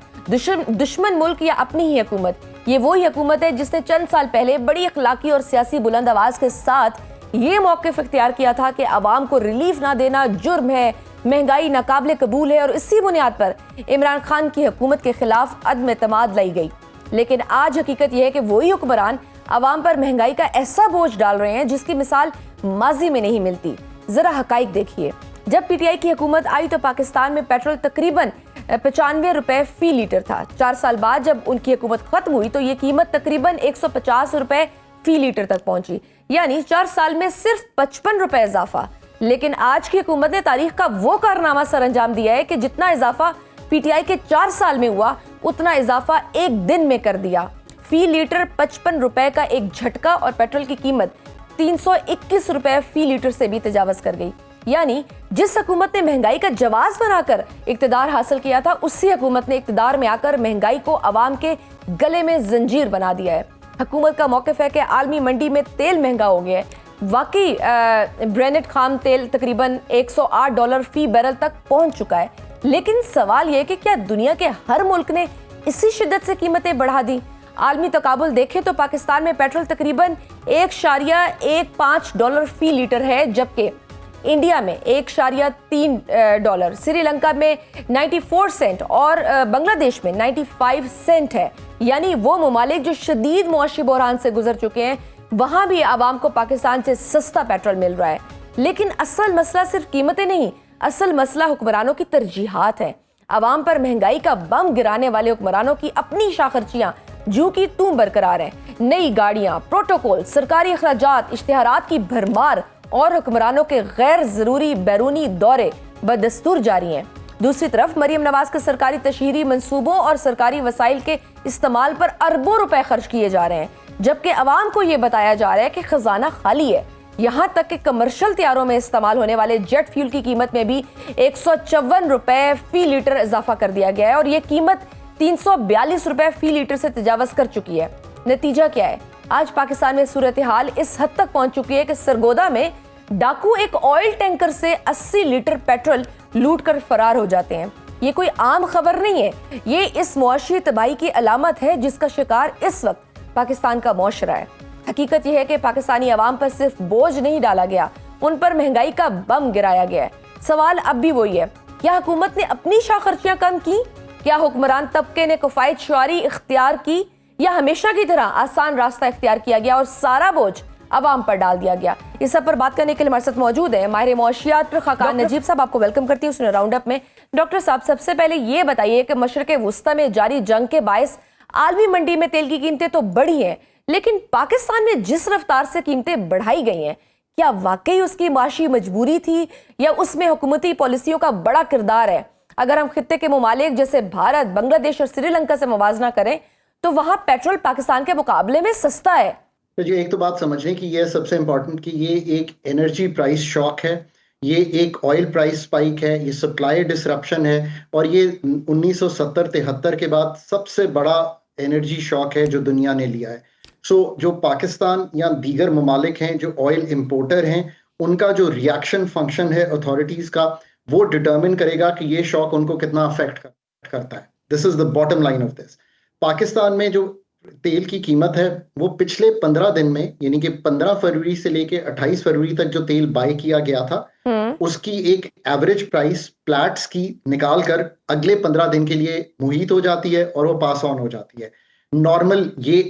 Speaker 1: दुश्मन मुल्क या अपनी ही हुकूमत? ये वही हुकूमत है जिसने चंद साल पहले बड़ी अखलाकी और सियासी बुलंद आवाज के साथ ये मौक़िफ़ इख्तियार किया था कि अवाम को रिलीफ ना देना जुर्म है, महंगाई नाकाबिले कबूल है और इसी बुनियाद पर इमरान खान की हुकूमत के खिलाफ अदम एतमाद लाई गई। लेकिन आज हकीकत यह है कि वही हुक्मरान आवाम पर महंगाई का ऐसा बोझ डाल रहे हैं जिसकी मिसाल माजी में नहीं मिलती। जरा हकाइक देखिए, जब पीटीआई की हुकूमत आई तो पाकिस्तान में पेट्रोल तकरीबन 95 रुपए फी लीटर था। 4 साल बाद जब उनकी हुकूमत खत्म हुई तो ये कीमत तकरीबन 150 रुपए फी लीटर तक पहुंची, यानी 4 साल में सिर्फ 55 रुपए इजाफा। लेकिन आज की हुकूमत ने तारीख का वो कारनामा सर अंजाम दिया है कि जितना इजाफा पीटीआई के 4 साल में हुआ उतना इजाफा एक दिन में कर दिया। फी लीटर 55 रुपए का एक झटका और पेट्रोल की कीमत 321 रुपए फी लीटर से भी तजावज कर गई। यानी जिस हुकूमत ने महंगाई का जवाब बनाकर इक्तदार हासिल किया था, उसी हुकूमत ने इक्तदार में आकर महंगाई को आवाम के गले में जंजीर बना दिया है। हुकूमत का मौक़िफ़ है कि आलमी मंडी में तेल महंगा हो गया है। वाकई ब्रेनेट खाम तेल तकरीबन $108 फी बैरल तक पहुंच चुका है। लेकिन सवाल यह कि क्या दुनिया के हर मुल्क ने इसी शिद्दत से कीमतें बढ़ा दी? आलमी तकाबुल देखें तो पाकिस्तान में पेट्रोल तकरीबन $1.15 फी लीटर है, जबकि इंडिया में $1.3, श्रीलंका में 94 सेंट और बांग्लादेश में 95 सेंट है। यानी वो ममालिक जो शदीद मुआशी बहरान से गुजर चुके हैं, वहां भी आवाम को पाकिस्तान से सस्ता पेट्रोल मिल रहा है। लेकिन असल मसला सिर्फ कीमतें नहीं, असल मसला हुक्मरानों की तरजीहात है। आवाम पर महंगाई का बम गिराने वाले हुक्मरानों की अपनी शाखर्चियां जू की तू बरकरार है। नई गाड़ियां, प्रोटोकॉल, सरकारी अखराजात, इश्तिहारात की भरमार और हुक्मरानों के गैर जरूरी बैरूनी दौरे बदस्तूर जारी हैं। दूसरी तरफ मरियम नवाज के सरकारी तशहीरी मंसूबों और सरकारी वसाइल के इस्तेमाल पर अरबों रुपए खर्च किए जा रहे हैं, जबकि अवाम को यह बताया जा रहा है कि खजाना खाली है। यहाँ तक कि कमर्शियल तैयारों में इस्तेमाल होने वाले जेट फ्यूल की कीमत में भी 154 रुपए फी लीटर इजाफा कर दिया गया है और यह कीमत 342 रुपए फी लीटर से तजावज कर चुकी है। नतीजा क्या है? आज पाकिस्तान में सूरत हाल इस हद तक पहुंच चुकी है कि सरगोदा में डाकू एक ऑयल टैंकर से 80 लीटर पेट्रोल लूट कर फरार हो जाते हैं। ये कोई आम खबर नहीं है, ये इस मुआशी तबाही की अलामत है जिसका शिकार इस वक्त पाकिस्तान का मुआशरा है। हकीकत यह है कि पाकिस्तानी अवाम पर सिर्फ बोझ नहीं डाला गया, उन पर महंगाई का बम गिराया गया है। सवाल अब भी वही है, क्या हुकूमत ने अपनी शाखर्चियां कम की? क्या हुक्मरान तबके ने किफायत शुआरी इख्तियार की, या हमेशा की तरह आसान रास्ता इख्तियार किया गया और सारा बोझ अवाम पर डाल दिया गया? इस सब पर बात करने के लिए हमारे साथ मौजूद है माहिर मौशियात खाकान नजीब साहब। आपको वेलकम करती हूँ राउंड अप में। डॉक्टर साहब, सबसे पहले ये बताइए कि मशरक़े वुस्ता में जारी जंग के बायस आलमी मंडी में तेल की कीमतें तो बढ़ी हैं, लेकिन पाकिस्तान में जिस रफ्तार से कीमतें बढ़ाई गई हैं, क्या वाकई उसकी माशी मजबूरी थी या उसमें हुकूमती पॉलिसियों का बड़ा किरदार है? अगर हम खित्ते के ममालिक जैसे भारत, बांग्लादेश और श्रीलंका से मुवाजना करें तो वहां पेट्रोल पाकिस्तान के मुकाबले में सस्ता है।
Speaker 3: तो जी, एक तो बात समझने की ये सबसे इम्पोर्टेंट कि ये एक एनर्जी प्राइस शॉक है, ये एक ऑयल प्राइस स्पाइक है, ये सप्लाई डिसरप्शन है और ये 1970-73 के बाद सबसे बड़ा एनर्जी शॉक है जो दुनिया ने लिया है। जो पाकिस्तान या दीगर ममालिक हैं जो ऑयल इंपोर्टर हैं, उनका जो रिएक्शन फंक्शन है अथॉरिटीज़ का, वो डिटर्मिन करेगा कि ये शॉक उनको कितना अफेक्ट करता है। This is the bottom line of this. Pakistan में जो तेल की कीमत है वो पिछले 15 दिन में, यानी कि 15 फरवरी से लेके 28 फरवरी तक जो तेल बाय किया गया था, उसकी एक एवरेज प्राइस प्लैट्स की निकाल कर अगले 15 दिन के लिए मुहित हो जाती है और वो पास ऑन हो जाती है। नॉर्मल ये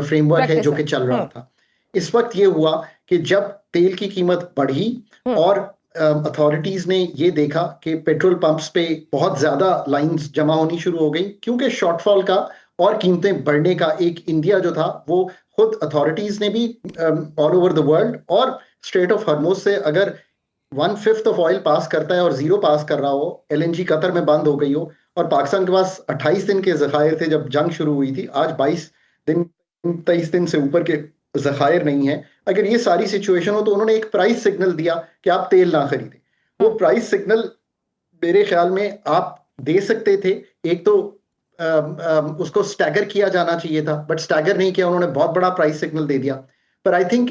Speaker 3: फ्रेमवर्क है जो कि चल रहा था। इस वक्त ये हुआ कि जब तेल की कीमत बढ़ी और अथॉरिटीज ने ये देखा कि पेट्रोल पंप्स पे बहुत ज्यादा लाइंस जमा होनी शुरू हो गई, क्योंकि शॉर्टफॉल का और कीमतें बढ़ने का एक इंडिया जो था वो खुद अथॉरिटीज ने भी ऑल ओवर द वर्ल्ड और स्ट्रेट ऑफ हॉर्मुज से अगर 1/5 ऑफ ऑयल पास करता है और 0 पास कर रहा हो, एलएनजी कतर में बंद हो गई हो और पाकिस्तान के पास 28 दिन के जखायर थे जब जंग शुरू हुई थी, आज 22 दिन 23 दिन से ऊपर के जखायर नहीं है। अगर ये सारी सिचुएशन हो तो उन्होंने एक प्राइस सिग्नल दिया कि आप तेल ना खरीदें। वो प्राइस सिग्नल मेरे ख्याल में आप दे सकते थे, एक तो उसको स्टैगर किया जाना चाहिए था, बट स्टैगर नहीं किया, उन्होंने बहुत बड़ा प्राइस सिग्नल दे दिया। पर आई थिंक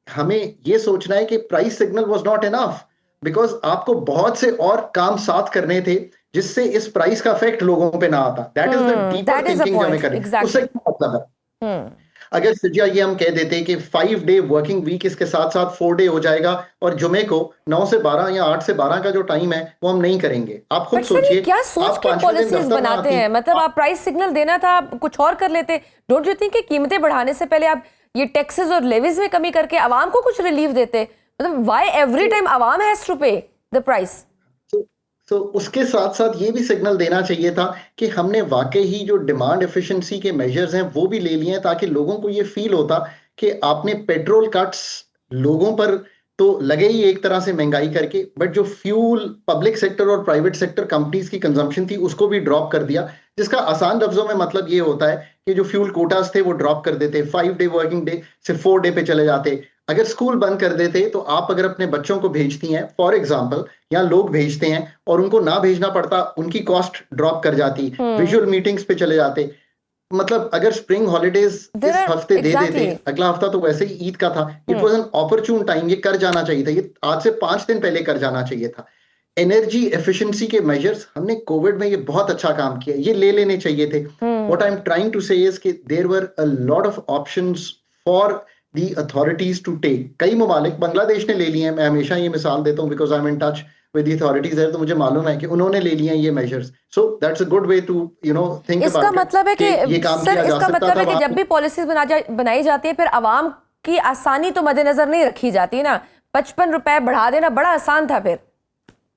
Speaker 3: हमें ये सोचना है कि price signal was not enough, because आपको बहुत से और काम साथ करने थे जिससे इस प्राइस का इफेक्ट लोगों पे ना आता। That is the deeper thinking जो हमें करें। उससे क्या मतलब है? अगर सज्जा ये हम कह देते कि 5 डे वर्किंग वीक इसके साथ साथ 4 डे हो जाएगा और जुमे को 9 से 12 या 8 से 12 का जो टाइम है वो हम नहीं करेंगे। आप खुद
Speaker 1: बट सर ये
Speaker 3: सोचिए,
Speaker 1: क्या सोच
Speaker 3: आप
Speaker 1: के
Speaker 3: 5वें दिन
Speaker 1: पॉलिसीज
Speaker 3: दफ्तर में
Speaker 1: बनाते
Speaker 3: आती
Speaker 1: हैं? मतलब आप प्राइस सिग्नल देना था, आप कुछ और कर लेते। डोंट यू थिंक कि कीमतें बढ़ाने से पहले आप ये टैक्सेस और लेवीज में कमी करके आवाम को कुछ रिलीफ देते? मतलब why every time Awam has to पे द प्राइस?
Speaker 3: तो उसके साथ साथ ये भी सिग्नल देना चाहिए था कि हमने वाकई ही जो डिमांड एफिशिएंसी के मेजर्स हैं वो भी ले लिए हैं, ताकि लोगों को ये फील होता कि आपने पेट्रोल कट्स लोगों पर तो लगे ही एक तरह से महंगाई करके, बट जो फ्यूल पब्लिक सेक्टर और प्राइवेट सेक्टर कंपनीज की कंजम्पशन थी उसको भी ड्रॉप कर दिया, जिसका आसान लफ्जों में मतलब ये होता है कि जो फ्यूल कोटास थे वो ड्रॉप कर देते, 5 डे वर्किंग डे से 4 डे पे चले जाते। अगर स्कूल बंद कर देते तो आप अगर अपने बच्चों को भेजती हैं फॉर एग्जाम्पल, या लोग भेजते हैं और उनको ना भेजना पड़ता, उनकी कॉस्ट ड्रॉप कर जाती, विजुअल मीटिंग्स पे चले जाते। मतलब अगर स्प्रिंग हॉलीडेज इस हफ्ते दे देते, अगला हफ्ता तो वैसे ही ईद का था, it was an opportune time, ये कर जाना चाहिए था, ये आज से 5 दिन पहले कर जाना चाहिए था। एनर्जी एफिशिएंसी के मेजर्स हमने कोविड में ये बहुत अच्छा काम किया, ये ले लेने चाहिए थे। What I am trying to say is कि there were a lot of options for the authorities to take. कई ममालिक, बांग्लादेश ने ले लिए हैं, मैं हमेशा ये मिसाल देता हूँ because I am in touch with the authorities there, तो मुझे मालूम है कि उन्होंने ले लिए ये measures, so that's a good way to think
Speaker 1: इसका
Speaker 3: about
Speaker 1: मतलब है कि
Speaker 3: ये काम
Speaker 1: सर,
Speaker 3: किया जा
Speaker 1: इसका
Speaker 3: सकता
Speaker 1: मतलब है
Speaker 3: था।
Speaker 1: कि जब भी पॉलिसीज बनाई जाती है फिर आवाम की आसानी तो मद्देनजर नहीं रखी जाती ना। 55 रुपए बढ़ा देना बड़ा आसान था, फिर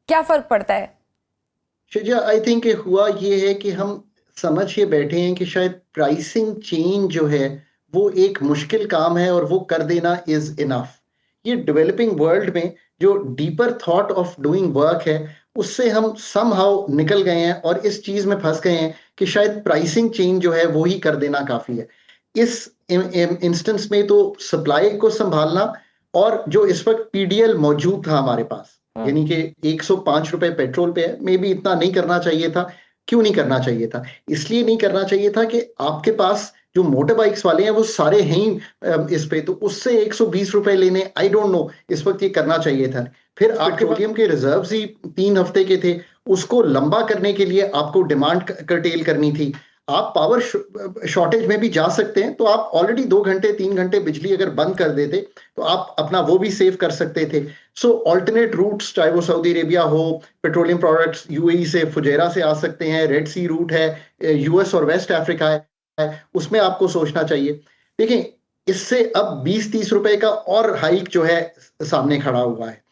Speaker 1: क्या फर्क पड़ता है?
Speaker 3: शिजा, आई थिंक हुआ ये है कि हम समझ के बैठे हैं कि शायद प्राइसिंग चेंज जो है वो एक मुश्किल काम है और वो कर देना इज इनफ। ये डेवलपिंग वर्ल्ड में जो deeper thought of doing work है उससे हम समहाउ निकल गए हैं और इस चीज में फंस गए हैं कि शायद प्राइसिंग चेंज जो है वो ही कर देना काफी है। इस इंस्टेंस में तो सप्लाई को संभालना, और जो इस वक्त पीडीएल मौजूद था हमारे पास, यानी कि 105 रुपए पेट्रोल पे है, मे बी इतना नहीं करना चाहिए था। क्यों नहीं करना चाहिए था? इसलिए नहीं करना चाहिए था कि आपके पास जो मोटर बाइक्स वाले हैं वो सारे हैं ही इस पे, तो उससे 120 रुपए लेने, आई डोंट नो, इस वक्त ये करना चाहिए था। फिर पेट्रोलियम के रिजर्व्स ही 3 हफ्ते के थे, उसको लंबा करने के लिए आपको डिमांड कर्टेल करनी थी। आप पावर शॉर्टेज में भी जा सकते हैं, तो आप ऑलरेडी 2 घंटे 3 घंटे बिजली अगर बंद कर देते तो आप अपना वो भी सेव कर सकते थे। सो ऑल्टरनेट रूट्स, चाहे वो सऊदी अरेबिया हो, पेट्रोलियम प्रोडक्ट्स यूएई से, फुजैरा से आ सकते हैं, रेड सी रूट है, यूएस और वेस्ट अफ्रीका है, उसमें आपको सोचना चाहिए। देखिए, इससे अब 20-30 रुपए का और हाइक जो है सामने खड़ा हुआ है।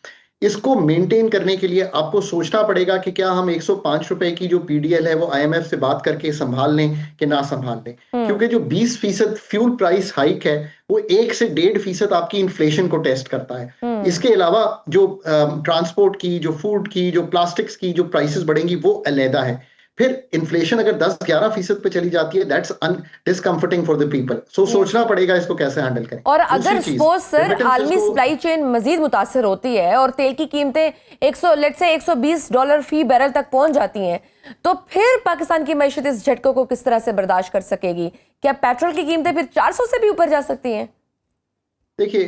Speaker 3: इसको मेंटेन करने के लिए आपको सोचना पड़ेगा कि क्या हम 105 रुपए की जो पीडीएल है वो आईएमएफ से बात करके संभाल लें कि ना संभाल लें, क्योंकि जो 20% फ्यूल प्राइस हाइक है वो 1 से 1.5% आपकी इन्फ्लेशन को टेस्ट करता है। इसके अलावा जो ट्रांसपोर्ट की, जो फूड की, जो प्लास्टिक्स की जो प्राइसेस बढ़ेंगी वो अलहदा है। फिर इन्फ्लेशन अगर 10-11% पे चली जाती है, that's discomforting for the people. So सोचना पड़ेगा इसको कैसे हैंडल करें।
Speaker 1: और अगर सपोज सर आलमी सप्लाई चेन मजीद मुतासर होती है और तेल की कीमतें $120 फी बैरल तक पहुंच जाती हैं, तो फिर पाकिस्तान की मईशत इस झटकों को किस तरह से बर्दाश्त कर सकेगी? क्या पेट्रोल की कीमतें फिर 400 से भी ऊपर जा सकती हैं?
Speaker 3: देखिए,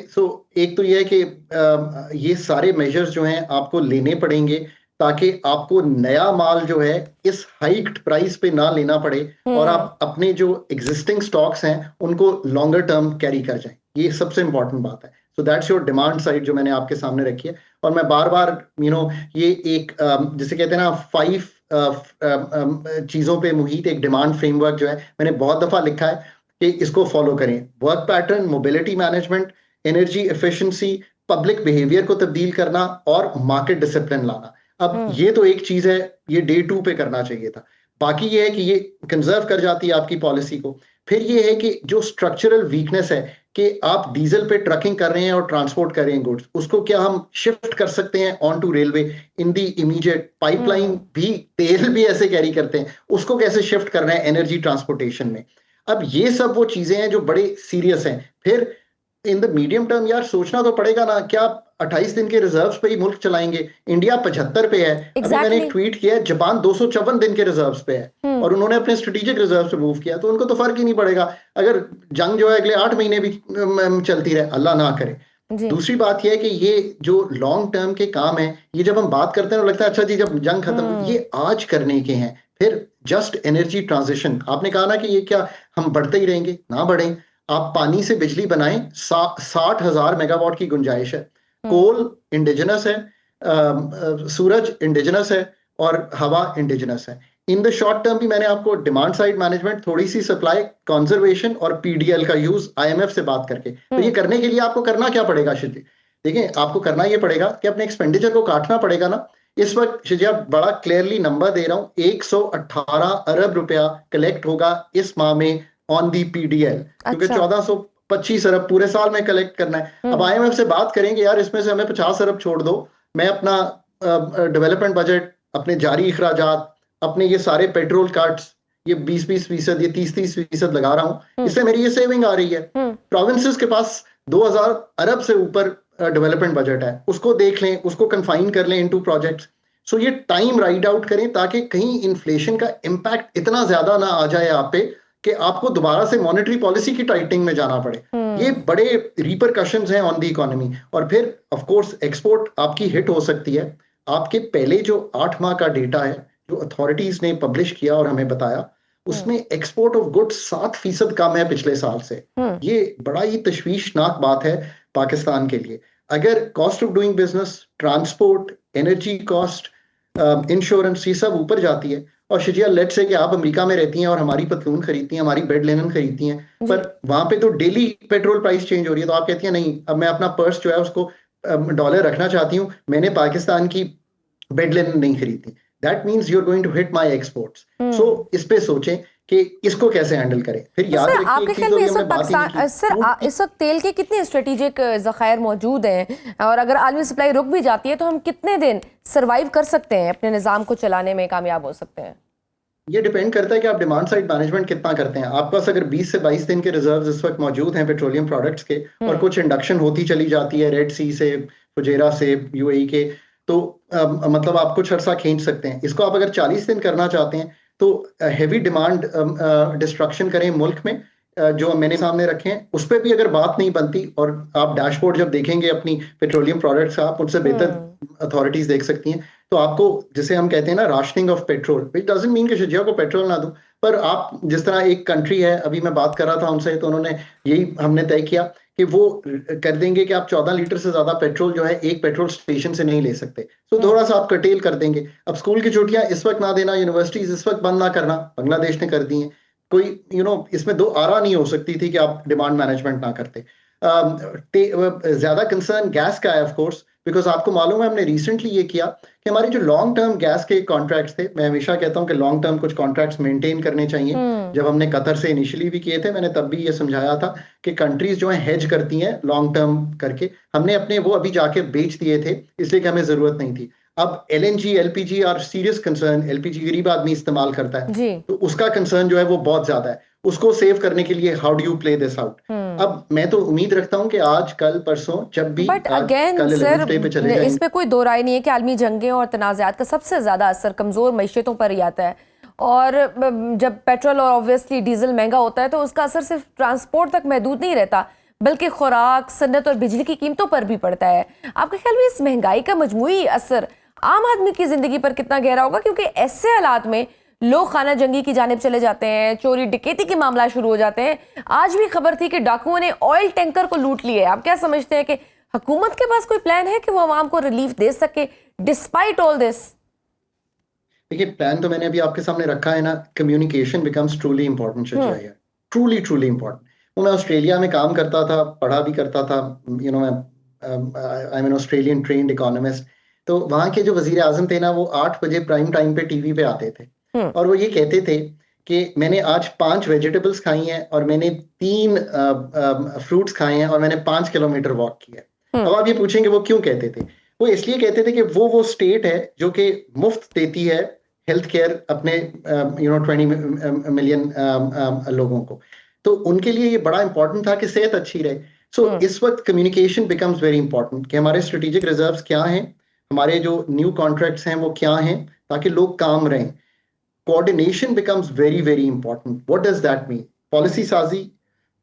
Speaker 3: एक तो यह है कि ये सारे मेजर्स जो हैं आपको लेने पड़ेंगे ताकि आपको नया माल जो है इस हाइक्ड प्राइस पे ना लेना पड़े और आप अपने जो एग्जिस्टिंग स्टॉक्स हैं उनको लॉन्गर टर्म कैरी कर जाएं। ये सबसे इंपॉर्टेंट बात है। So that's your demand side जो मैंने आपके सामने रखी है। और मैं बार बार ये एक जिसे कहते हैं ना 5 चीजों पे मुहित एक डिमांड फ्रेमवर्क जो है मैंने बहुत दफा लिखा है कि इसको फॉलो करें। Work pattern, mobility management, energy efficiency, public behaviour को तब्दील करना और मार्केट डिसिप्लिन लाना। अब ये तो एक चीज है, ये डे 2 पे करना चाहिए था। बाकी ये है कि ये कंजर्व कर जाती है आपकी पॉलिसी को। फिर ये है कि जो स्ट्रक्चरल वीकनेस है कि आप डीजल पे ट्रकिंग कर रहे हैं और ट्रांसपोर्ट कर रहे हैं गुड्स, उसको क्या हम शिफ्ट कर सकते हैं on to railway in the immediate? Pipeline भी तेल भी ऐसे कैरी करते हैं, उसको कैसे शिफ्ट करना है एनर्जी ट्रांसपोर्टेशन में? अब ये सब वो चीजें हैं जो बड़े सीरियस हैं। फिर इन द मीडियम टर्म यार सोचना तो पड़ेगा ना, क्या 28 दिन के रिजर्व्स पे ही मुल्क चलाएंगे? इंडिया 75 पे है। अभी मैंने एक ट्वीट किया, जापान 254 दिन के रिजर्व्स पे है और उन्होंने अपने स्ट्रेटेजिक रिजर्व्स पे मूव किया, तो उनको तो फर्क ही नहीं पड़ेगा अगर जंग जो है अगले 8 महीने भी चलती रहे, अल्लाह ना करे। दूसरी बात यह है कि ये जो लॉन्ग टर्म के काम है, ये जब हम बात करते हैं तो लगता है अच्छा जी जब जंग खत्म, ये आज करने के हैं। फिर जस्ट एनर्जी ट्रांजिशन, आपने कहा ना कि ये क्या हम बढ़ते ही रहेंगे? ना बढ़ें, आप पानी से बिजली बनाएं, 60,000 मेगावाट की गुंजाइश है। कोल इंडिजिनस है, सूरज इंडिजिनस है और हवा इंडिजिनस है। इन द शॉर्ट टर्म भी मैंने आपको डिमांड साइड मैनेजमेंट, थोड़ी सी सप्लाई कंजर्वेशन और पीडीएल का यूज IMF से बात करके, तो ये करने के लिए आपको करना क्या पड़ेगा शिजी? देखिए, आपको करना ये पड़ेगा कि अपने एक्सपेंडिचर को काटना पड़ेगा ना। इस वक्त शिजी बड़ा क्लियरली नंबर दे रहा हूं, 118 अरब रुपया कलेक्ट होगा इस माह में ऑन दी पीडीएल, क्योंकि 1425 अरब पूरे साल में कलेक्ट करना है। अब IMF से बात करेंगे, यार इसमें से हमें 50 अरब छोड़ दो, मैं अपना डेवलपमेंट बजट, अपने जारी अखराजात, अपने ये सारे पेट्रोल कार्ड्स, ये 20-20%, ये 30-30% लगा रहा हूं, इससे मेरी ये सेविंग आ रही है। प्रोविंसेस के पास 2000 अरब से ऊपर डेवलपमेंट बजट है, उसको देख लें, उसको कन्फाइन कर लें इनटू प्रोजेक्ट्स। सो ये टाइम राइड आउट करें ताकि कहीं इन्फ्लेशन का इम्पैक्ट इतना ज्यादा ना आ जाए आप पे कि आपको दोबारा से मॉनेटरी पॉलिसी की टाइटनिंग में जाना पड़े। ये बड़े रिपरकशंस हैं ऑन दी इकोनॉमी। और फिर ऑफ कोर्स एक्सपोर्ट आपकी हिट हो सकती है। आपके पहले जो 8 माह का डेटा है जो अथॉरिटीज ने पब्लिश किया और हमें बताया, उसमें एक्सपोर्ट ऑफ गुड्स 7% कम है पिछले साल से। ये बड़ा ही तशवीशनाक बात है पाकिस्तान के लिए। अगर cost of doing business, transport, energy cost, insurance, ये सब ऊपर जाती है, और शिजिया लेट से कि आप अमेरिका में रहती हैं और हमारी पतलून खरीदती हैं, हमारी बेड लिनन खरीदती हैं, पर वहां पे तो डेली पेट्रोल प्राइस चेंज हो रही है, तो आप कहती हैं नहीं, अब मैं अपना पर्स जो है उसको डॉलर रखना चाहती हूँ, मैंने पाकिस्तान की बेड लिनन नहीं खरीदती। That means you are going to hit my exports. So इस पे सोचें कि इसको कैसे हैंडल करें। फिर याद रखिए,
Speaker 1: आपके ख्याल में इस वक्त पाकिस्तान, सर इस वक्त तेल के कितने स्ट्रेटेजिक ज़खायर मौजूद हैं, और अगर आलमी सप्लाई रुक भी जाती है तो हम कितने दिन सरवाइव कर सकते हैं, अपने निज़ाम को चलाने में कामयाब हो सकते हैं?
Speaker 3: ये डिपेंड करता है कि आप डिमांड साइड मैनेजमेंट कितना करते हैं। आपके पास अगर 20 से 22 दिन के रिजर्व्स इस वक्त मौजूद हैं पेट्रोलियम प्रोडक्ट्स के, और कुछ इंडक्शन होती चली जाती है रेड सी से, फुजेरा से, UAE के, तो मतलब आप कुछ अर्सा खींच सकते हैं। इसको आप अगर 40 दिन करना चाहते हैं तो हेवी डिमांड डिस्ट्रक्शन करें मुल्क में, जो मैंने सामने रखे हैं, उस पर भी अगर बात नहीं बनती, और आप डैशबोर्ड जब देखेंगे अपनी पेट्रोलियम प्रोडक्ट्स, आप उनसे बेहतर अथॉरिटीज देख सकती हैं, तो आपको, जिसे हम कहते हैं ना rationing of petrol, which doesn't mean कि शिजिया को पेट्रोल ना दूं, पर आप जिस तरह एक कंट्री है, अभी मैं बात कर रहा था उनसे, तो उन्होंने यही हमने तय किया कि वो कर देंगे कि आप 14 लीटर से ज्यादा पेट्रोल जो है एक पेट्रोल स्टेशन से नहीं ले सकते, तो थोड़ा सा आप कटेल कर देंगे। अब स्कूल की छुट्टियां इस वक्त ना देना, यूनिवर्सिटीज इस वक्त बंद ना करना, बांग्लादेश ने कर दी है। कोई इसमें दो आरा नहीं हो सकती थी कि आप डिमांड मैनेजमेंट ना करते। ज्यादा कंसर्न गैस का है ऑफ कोर्स, बिकॉज आपको मालूम है हमने रिसेंटली ये किया कि हमारे जो लॉन्ग टर्म गैस के कॉन्ट्रैक्ट्स थे, मैं हमेशा कहता हूं कि लॉन्ग टर्म कुछ कॉन्ट्रैक्ट्स मेंटेन करने चाहिए। जब हमने कतर से इनिशियली भी किए थे, मैंने तब भी ये समझाया था कि कंट्रीज जो है हेज करती हैं लॉन्ग टर्म करके, हमने अपने वो अभी जाके बेच दिए थे, इसलिए कि हमें जरूरत नहीं थी। अब LNG, LPG और सीरियस कंसर्न, LPG गरीब आदमी इस्तेमाल करता है, तो उसका कंसर्न जो है वो बहुत ज्यादा है। उसको सेव करने के लिए how do you play this out? अब मैं तो उम्मीद रखता हूं कि आज, कल, परसों, जब भी,
Speaker 1: बट अगेन सर, इसमें कोई दो राय नहीं है कि आलमी जंगें और तनाज़ात का सबसे ज्यादा असर कमजोर मईशतों पर ही आता है, और जब पेट्रोल और ऑब्वियसली डीजल महंगा होता है तो उसका असर सिर्फ ट्रांसपोर्ट तक महदूद नहीं रहता, बल्कि खुराक, सन्नत और बिजली की कीमतों पर भी पड़ता है। आपके ख्याल में इस महंगाई का मजमूई असर आम आदमी की जिंदगी पर कितना गहरा होगा? क्योंकि ऐसे हालात में लोग खाना जंगी की जानिब चले जाते हैं, चोरी डकैती के मामला शुरू हो जाते हैं। आज भी खबर थी कि डाकुओं ने ऑयल टैंकर को लूट लिया। आप क्या समझते हैं कि हुकूमत के पास कोई प्लान है कि वो आवाम को रिलीफ दे सके डिस्पाइट ऑल दिस?
Speaker 3: देखिए, प्लान तो मैंने अभी आपके सामने रखा है ना। Communication becomes truly important, truly truly important. वो मैं ऑस्ट्रेलिया में काम करता था, पढ़ा भी करता था, I am an Australian trained economist. तो वहाँ के जो वजीर आजम थे ना, वो 8 बजे प्राइम टाइम पे टीवी पे आते थे, और वो ये कहते थे कि मैंने आज 5 वेजिटेबल्स खाई हैं, और मैंने 3 फ्रूट्स खाए हैं, और मैंने 5 किलोमीटर वॉक किया है। अब आप ये पूछेंगे वो क्यों कहते थे? वो इसलिए कहते थे कि वो स्टेट है जो कि मुफ्त देती है हेल्थ केयर अपने 20 मिलियन लोगों को, तो उनके लिए ये बड़ा इंपॉर्टेंट था कि सेहत अच्छी रहे। सो इस वक्त कम्युनिकेशन बिकम्स वेरी इंपॉर्टेंट कि हमारे स्ट्रेटेजिक रिजर्व्स क्या हैं, हमारे जो न्यू कॉन्ट्रैक्ट्स हैं वो क्या हैं, ताकि लोग काम रहें। Coordination becomes very very important. What does that mean? Policy साजी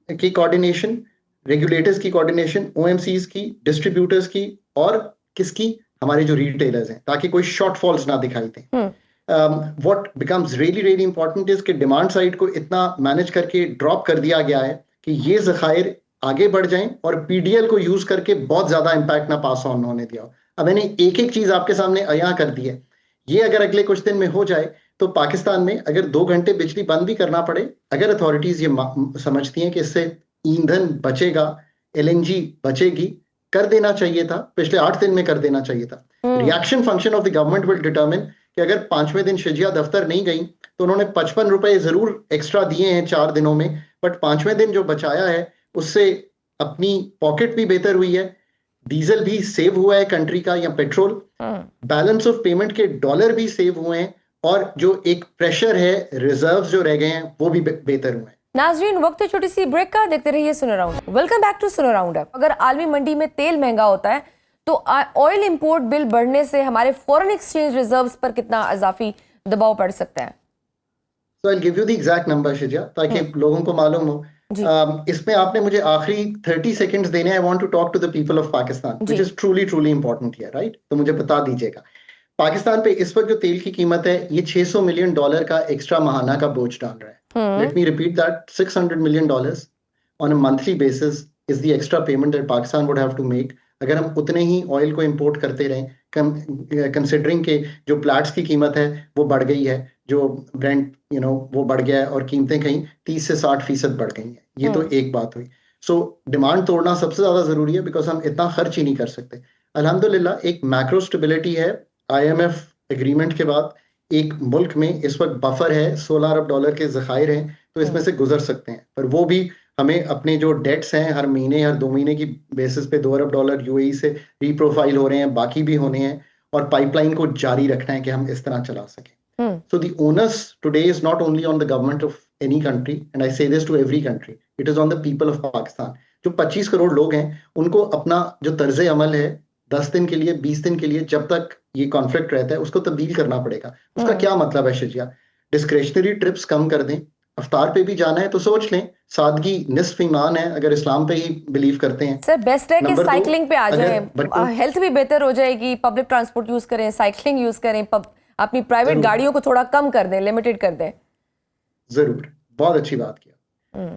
Speaker 3: की कोऑर्डिनेशन, रेगुलेटर्स की कोऑर्डिनेशन, OMCs की, डिस्ट्रीब्यूटर्स की, और किसकी? हमारे जो रिटेलर्स हैं, ताकि कोई शॉर्टफॉल्स ना दिखाई दें। What becomes really really important is कि डिमांड साइड को इतना मैनेज करके ड्रॉप कर दिया गया है कि ये ज़खायर आगे बढ़ जाएं और पीडीएल को यूज करके बहुत ज्यादा इंपैक्ट ना पास ऑन होने दिया। अब मैंने एक एक चीज आपके सामने अयां कर दी है। ये अगर अगले कुछ दिन में हो जाए तो पाकिस्तान में अगर 2 घंटे बिजली बंद भी करना पड़े, अगर अथॉरिटीज ये समझती हैं कि इससे ईंधन बचेगा, एलएनजी बचेगी, कर देना चाहिए था, पिछले 8 दिन में कर देना चाहिए था। Reaction function of the government will determine कि अगर 5वें दिन शजिया दफ्तर नहीं गई तो उन्होंने 55 रुपए जरूर एक्स्ट्रा दिए हैं 4 दिनों में, बट 5वें दिन जो बचाया है उससे अपनी पॉकेट भी बेहतर हुई है, डीजल भी सेव हुआ है कंट्री का या पेट्रोल, बैलेंस ऑफ पेमेंट के डॉलर भी सेव हुए हैं, और जो एक प्रेशर है रिजर्व्स जो रह गए हैं वो भी बेहतर हुए हैं।
Speaker 1: नाजरीन, वक्त है छोटी सी ब्रेक का, देखते रहिए सुनो राउंड। वेलकम बैक टू सुनो राउंड अप। अगर आलमी मंडी में तेल महंगा होता है तो ऑयल इंपोर्ट बिल बढ़ने से हमारे फॉरेन एक्सचेंज रिजर्व्स पर कितना इजाफी दबाव पड़ सकता है?
Speaker 3: So I'll give you the exact number शिजा, ताकि लोगों को मालूम हो। इसमें आपने मुझे आखिरी 30 सेकंड्स देने हैं। I want to talk to the people of Pakistan, which is truly important here, right? तो मुझे बता दीजिएगा, पाकिस्तान पे इस वक्त जो तेल की कीमत है ये $600 मिलियन का एक्स्ट्रा महाना का बोझ डाल रहा है। Let me repeat that, $600 million on a monthly basis is the extra payment that Pakistan would have to make अगर हम उतने ही ऑयल को इंपोर्ट करते रहें, कंसिडरिंग के जो प्लाट्स की कीमत है वो बढ़ गई है, जो ब्रेंट वो बढ़ गया है और कीमतें कहीं 30 से 60% बढ़ गई हैं। ये तो एक बात हुई। सो डिमांड तोड़ना सबसे ज्यादा जरूरी है, बिकॉज हम इतना खर्च ही नहीं कर सकते। अल्हम्दुलिल्लाह एक मैक्रो स्टेबिलिटी है। IMF एग्रीमेंट के बाद एक मुल्क में इस वक्त बफर है, $16 अरब के ज़खायर हैं, तो इसमें से गुजर सकते हैं। पर वो भी हमें अपने जो डेट्स हैं हर महीने हर 2 महीने की बेसिस पे $2 अरब UAE से रीप्रोफाइल हो रहे हैं, बाकी भी होने हैं, और पाइपलाइन को जारी रखना है कि हम इस तरह चला सकें। So the onus today is not only on the government of any country, and I say this to every country, it is on the people of Pakistan. जो 25 करोड़ लोग हैं उनको अपना जो तर्ज अमल है 10 दिन के लिए 20 दिन के लिए जब तक ये कॉन्फ्लिक्ट रहता है उसको तब्दील करना पड़ेगा। उसका क्या मतलब है शिजिया? डिस्क्रेशनरी ट्रिप्स कम कर दें, अफ्तार पे भी जाना है तो सोच लें, सादगी निस्फ ईमान है अगर इस्लाम पे ही बिलीव करते हैं।
Speaker 1: सर बेस्ट है कि साइकिलिंग पे आ जाए, हेल्थ भी बेहतर हो जाएगी, पब्लिक ट्रांसपोर्ट यूज करें, साइकिलिंग यूज करें, अपनी प्राइवेट गाड़ियों को थोड़ा कम कर दें, लिमिटेड कर दें।
Speaker 3: जरूर, बहुत अच्छी बात किया।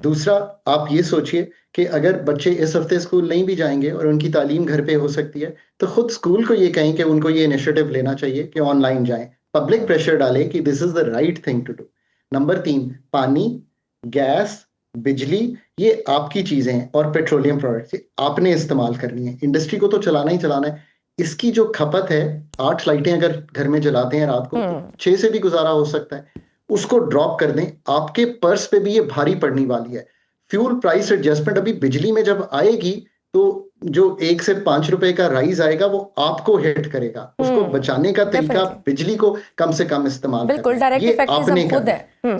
Speaker 3: दूसरा, आप ये सोचिए कि अगर बच्चे इस हफ्ते स्कूल नहीं भी जाएंगे और उनकी तालीम घर पे हो सकती है तो खुद स्कूल को ये कहें कि उनको ये इनिशिएटिव लेना चाहिए कि ऑनलाइन जाएं, पब्लिक प्रेशर डालें कि this is the right thing to do. Number 3, पानी, गैस, बिजली, ये आपकी चीजें हैं और पेट्रोलियम प्रोडक्ट्स आपने इस्तेमाल करनी है। इंडस्ट्री को तो चलाना ही चलाना है। इसकी जो खपत है, 8 लाइटें अगर घर में जलाते हैं रात को तो 6 से भी गुजारा हो सकता है, उसको ड्रॉप कर दें। आपके पर्स पे भी ये भारी पड़ने वाली है। फ्यूल प्राइस एडजस्टमेंट अभी बिजली में जब आएगी तो जो 1 से 5 रुपए का राइज आएगा वो आपको हिट करेगा। उसको बचाने का तरीका बिजली को कम से कम इस्तेमाल करना, ये आपने करना।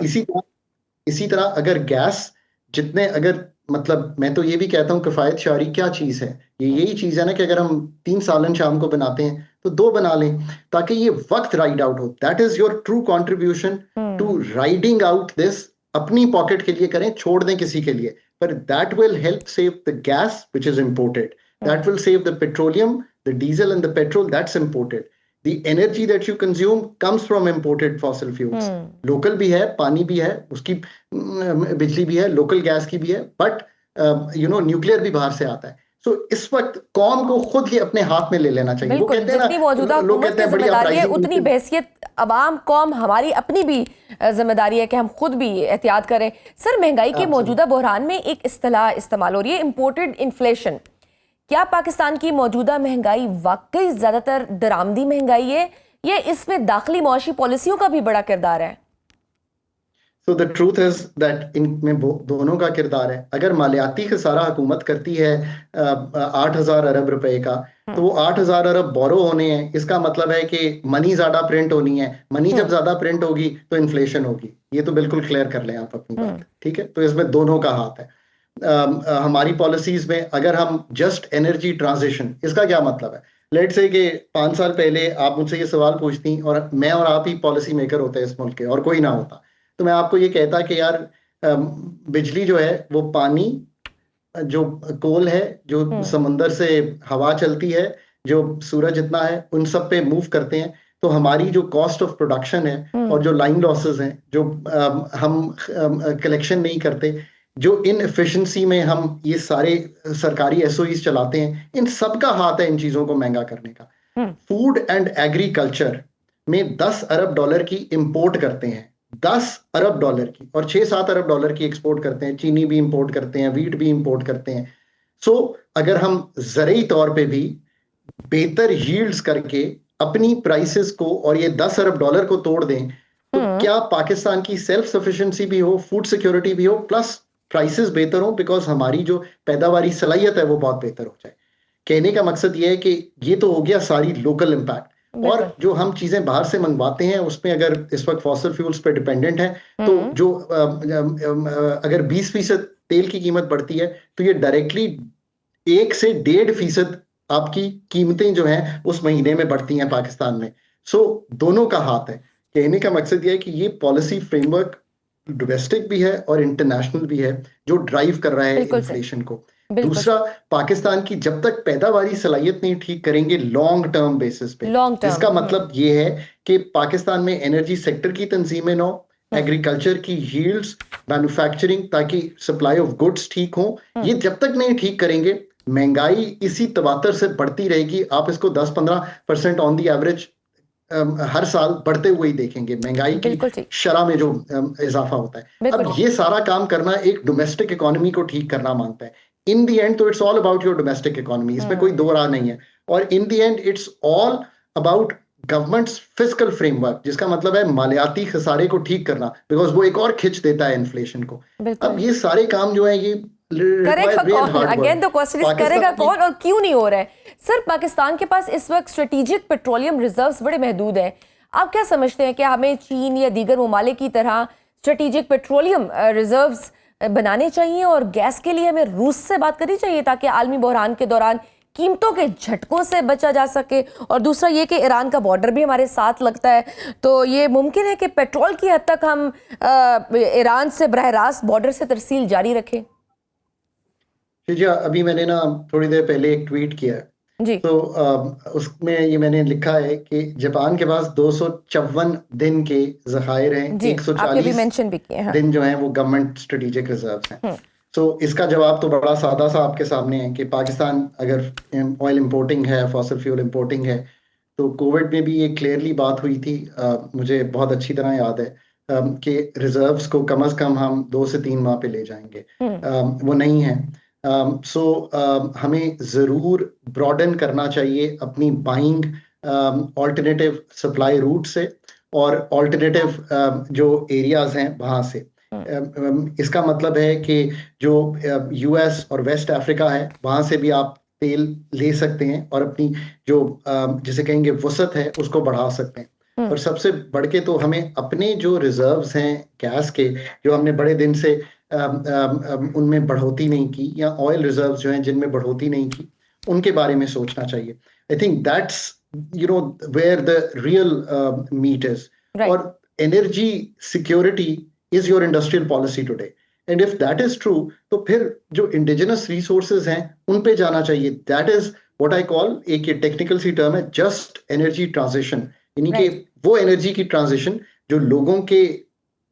Speaker 3: इसी तरह अगर गैस जितने, अगर मतलब मैं तो ये भी कहता हूँ किफायत शारी क्या चीज है, ये यही चीज है ना कि अगर हम 3 सालन शाम को बनाते हैं तो 2 बना लें ताकि ये वक्त राइड आउट हो। That is your true contribution to riding out this. अपनी पॉकेट के लिए करें, छोड़ दें किसी के लिए, पर that will help save the gas which is imported, that will save the petroleum, the diesel and the petrol that's imported. The energy that you consume comes from imported fossil fuels. Local भी है, पानी भी है, उसकी बिजली भी है, लोकल गैस की भी है, बट न्यूक्लियर भी बाहर से आता है। सो इस वक्त कौम को खुद ही अपने हाथ में ले लेना चाहिए। वो कहते हैं ना,
Speaker 1: मौजूदा हुकूमत की जिम्मेदारी है उतनी बहसियत अवाम कौम हमारी अपनी भी जिम्मेदारी है कि हम खुद भी एहतियात करें। सर, महंगाई के मौजूदा बहरान में एक इस्तिलाह इस्तेमाल हो रही है, इम्पोर्टेड इन्फ्लेशन। क्या पाकिस्तान की मौजूदा महंगाई वाकई ज्यादातर दरामदी महंगाई है या इसमें दाखिली मौशी पॉलिसियों का भी बड़ा किरदार है?
Speaker 3: So the truth is that इनमें दोनों का किरदार है। अगर मालियाती खसारा हुकूमत करती है 8,000 अरब रुपए का, तो वो 8,000 अरब बोरो होने हैं। इसका मतलब है कि मनी ज्यादा प्रिंट होनी है। मनी जब ज्यादा प्रिंट होगी तो इन्फ्लेशन होगी। ये तो बिल्कुल क्लियर कर लें आप अपनी बात, ठीक है? तो इसमें दोनों का हाथ है। हमारी पॉलिसीज में अगर हम जस्ट एनर्जी ट्रांजिशन, इसका क्या मतलब है? लेट से कि 5 साल पहले आप मुझसे ये सवाल पूछती और मैं और आप ही पॉलिसी मेकर होते हैं इस मुल्क के और कोई ना होता, तो मैं आपको ये कहता कि यार बिजली जो है वो पानी, जो कोल है, जो समंदर से हवा चलती है, जो सूरज इतना है, उन सब पे मूव करते हैं। तो हमारी जो कॉस्ट ऑफ प्रोडक्शन है और जो लाइन लॉसेस हैं, जो हम कलेक्शन नहीं करते, जो इनएफिशिएंसी में हम ये सारे सरकारी एसओईज चलाते हैं, इन सब का हाथ है इन चीजों को महंगा करने का। फूड एंड एग्रीकल्चर में 10 अरब डॉलर की इंपोर्ट करते हैं, 10 अरब डॉलर की, और 6-7 अरब डॉलर की एक्सपोर्ट करते हैं। चीनी भी इंपोर्ट करते हैं, वीट भी इंपोर्ट करते हैं। सो अगर हम ज़रूरी तौर पे भी बेहतर यील्ड्स करके अपनी प्राइसेस को और ये 10 अरब डॉलर को तोड़ दें, तो क्या पाकिस्तान की सेल्फ सफिशिएंसी भी हो, फूड सिक्योरिटी भी हो, प्लस प्राइसेस बेहतर हो, बिकॉज हमारी जो पैदावारी सलाहियत है वो बहुत बेहतर हो जाए। कहने का मकसद ये है कि ये तो हो गया सारी लोकल इम्पैक्ट, और जो हम चीजें बाहर से मंगवाते हैं उसमें अगर इस वक्त फॉसिल फ्यूल्स पे डिपेंडेंट है, तो जो अगर 20% तेल की कीमत बढ़ती है तो ये डायरेक्टली 1 से 1.5% आपकी कीमतें जो हैं उस महीने में बढ़ती हैं पाकिस्तान में। सो दोनों का हाथ है। कहने का मकसद ये है कि ये पॉलिसी फ्रेमवर्क डोमेस्टिक भी है और इंटरनेशनल भी है जो ड्राइव कर रहा है इन्फ्लेशन को। दूसरा, पाकिस्तान की जब तक पैदावारी सलाहियत नहीं ठीक करेंगे लॉन्ग टर्म बेसिस पे, इसका मतलब ये है कि पाकिस्तान में एनर्जी सेक्टर की तंजीमें न हो, एग्रीकल्चर की यील्ड्स, मैन्युफैक्चरिंग, ताकि सप्लाई ऑफ गुड्स ठीक हो, ये जब तक नहीं ठीक करेंगे महंगाई इसी तवातर से बढ़ती रहेगी। आप इसको 10-15% ऑन दी एवरेज हर साल बढ़ते हुए ही देखेंगे, महंगाई की शरह में जो इजाफा होता है। अब ये सारा काम करना एक डोमेस्टिक इकोनॉमी को ठीक करना मांगता है। इन दी एंड तो it's all about your domestic economy, इसमें कोई दो राह नहीं है। और in the end it's all about government's fiscal framework, जिसका मतलब है मालियाती खसारे को ठीक करना, बिकॉज वो एक और खिंच देता है इन्फ्लेशन को। अब ये सारे काम जो है ये
Speaker 1: करेगा कौन? अगेन द क्वेश्चन इज करेगा कौन और क्यों नहीं हो रहा है? सर, पाकिस्तान के पास इस वक्त स्ट्रेटेजिक पेट्रोलियम रिजर्व्स बड़े महदूद हैं। आप क्या समझते हैं कि हमें चीन या दीगर ममालिक की तरह स्ट्रेटेजिक पेट्रोलियम रिजर्व्स बनाने चाहिए और गैस के लिए हमें रूस से बात करनी चाहिए ताकि आलमी बहरान के दौरान कीमतों के झटकों से बचा जा सके? और दूसरा ये कि ईरान का बॉर्डर भी हमारे साथ लगता है, तो ये मुमकिन है कि पेट्रोल की हद तक हम ईरान से बरह रास्त बॉर्डर से तरसील जारी रखें?
Speaker 3: जी, अभी मैंने ना थोड़ी देर पहले एक ट्वीट किया जी, तो उसमें ये मैंने लिखा है कि जापान के पास 254 दिन के जखायर हैं, 140
Speaker 1: मेंशन भी किए हैं,
Speaker 3: दिन जो हैं वो गवर्नमेंट स्ट्रेटेजिक रिजर्व्स हैं। तो इसका जवाब तो बड़ा सादा सा आपके सामने है कि पाकिस्तान अगर ऑयल इंपोर्टिंग है, फॉसिल फ्यूल इंपोर्टिंग है, तो कोविड में भी ये क्लियरली बात हुई थी, मुझे बहुत अच्छी तरह याद है कि रिजर्व्स को कम से कम हम 2 से 3 माह पे ले जाएंगे, वो नहीं है। हमें ज़रूर ब्रॉडन करना चाहिए अपनी बाइंग ऑल्टरनेटिव सप्लाई रूट से और ऑल्टरनेटिव जो एरियाज हैं वहाँ से। इसका मतलब है कि जो यूएस और वेस्ट अफ्रीका है वहाँ से भी आप तेल ले सकते हैं और अपनी जो जिसे कहेंगे वसत है उसको बढ़ा सकते हैं। और सबसे बढ़ के तो हमें अपने जो रिजर्व्स हैं गैस के, जो हमने बड़े दिन से उनमें बढ़ोतरी नहीं की, या ऑयल रिजर्व्स जो हैं जिनमें बढ़ोतरी नहीं की, उनके बारे में सोचना चाहिए। I think that's where the real meat is. और energy security is your industrial policy today, and if that is true तो फिर जो इंडिजिनस रिसोर्सेज हैं उन पे जाना चाहिए। That is what I call, एक टेक्निकल सी टर्म है, जस्ट एनर्जी ट्रांजिशन, यानी कि वो एनर्जी की ट्रांजिशन जो लोगों के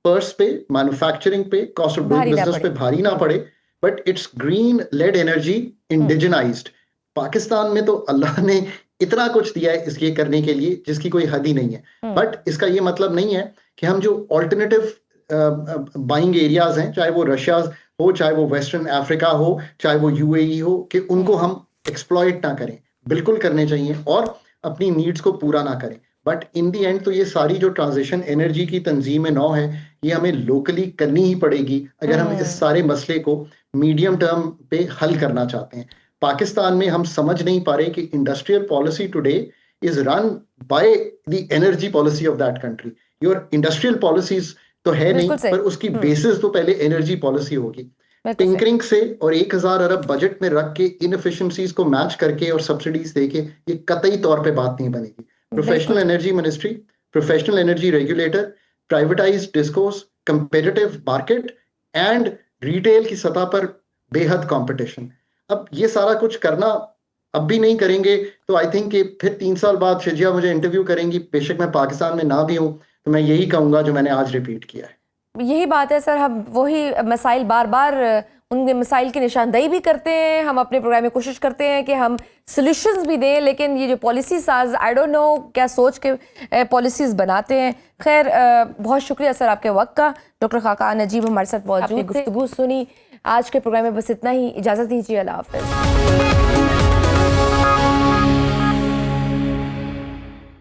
Speaker 3: पर्स पे, मैन्युफैक्चरिंग पे, कॉस्ट ऑफ डूइंग बिजनेस पे भारी ना पड़े, but it's green led energy indigenized. Pakistan में तो अल्लाह ने इतना कुछ दिया है इसके करने के लिए जिसकी कोई हद ही नहीं है। बट इसका ये मतलब नहीं है कि हम जो ऑल्टरनेटिव बाइंग एरियाज हैं, चाहे वो रशिया हो, चाहे वो वेस्टर्न अफ्रीका हो, चाहे वो यूएई हो, कि उनको हम एक्सप्लॉइट ना करें। बिल्कुल करने चाहिए और अपनी नीड्स को पूरा ना करें। बट इन दी एंड तो ये सारी जो ट्रांजिशन एनर्जी की तंजीम नौ है ये हमें लोकली करनी ही पड़ेगी अगर हम इस सारे मसले को मीडियम टर्म पे हल करना चाहते हैं। पाकिस्तान में हम समझ नहीं पा रहे कि industrial policy today is run by the energy policy of that country. Your industrial policies तो है नहीं, पर उसकी बेसिस तो पहले एनर्जी पॉलिसी होगी। टिंकरिंग से और 1000 अरब बजट में रख के इनएफिशिएंसीज को मैच करके और सब्सिडीज देके ये कतई तौर पे बात नहीं बनेगी। Professional energy ministry, professional energy regulator, privatised discourse, competitive market and retail की सतह पर बेहद कंपटीशन। अब ये सारा कुछ करना अब भी नहीं करेंगे तो आई थिंक कि फिर 3 साल बाद शिजिया मुझे इंटरव्यू करेंगी, बेशक मैं पाकिस्तान में ना भी हूं, तो मैं यही कहूंगा जो मैंने आज रिपीट किया है।
Speaker 1: यही बात है सर, हम वही मसाइल बार बार उन मसाइल की निशानदेही भी करते हैं, हम अपने प्रोग्राम में कोशिश करते हैं कि हम सॉल्यूशंस भी दें, लेकिन ये जो पॉलिसी साज आई डोंट नो क्या सोच के पॉलिसीज़ बनाते हैं। खैर बहुत शुक्रिया सर आपके वक्त का। डॉक्टर खाकान नजीब हमारे साथ मौजूद थे, गुफ्तगू सुनी। आज के प्रोग्राम में बस इतना ही, इजाज़त दीजिए, अल्लाह हाफ़िज़।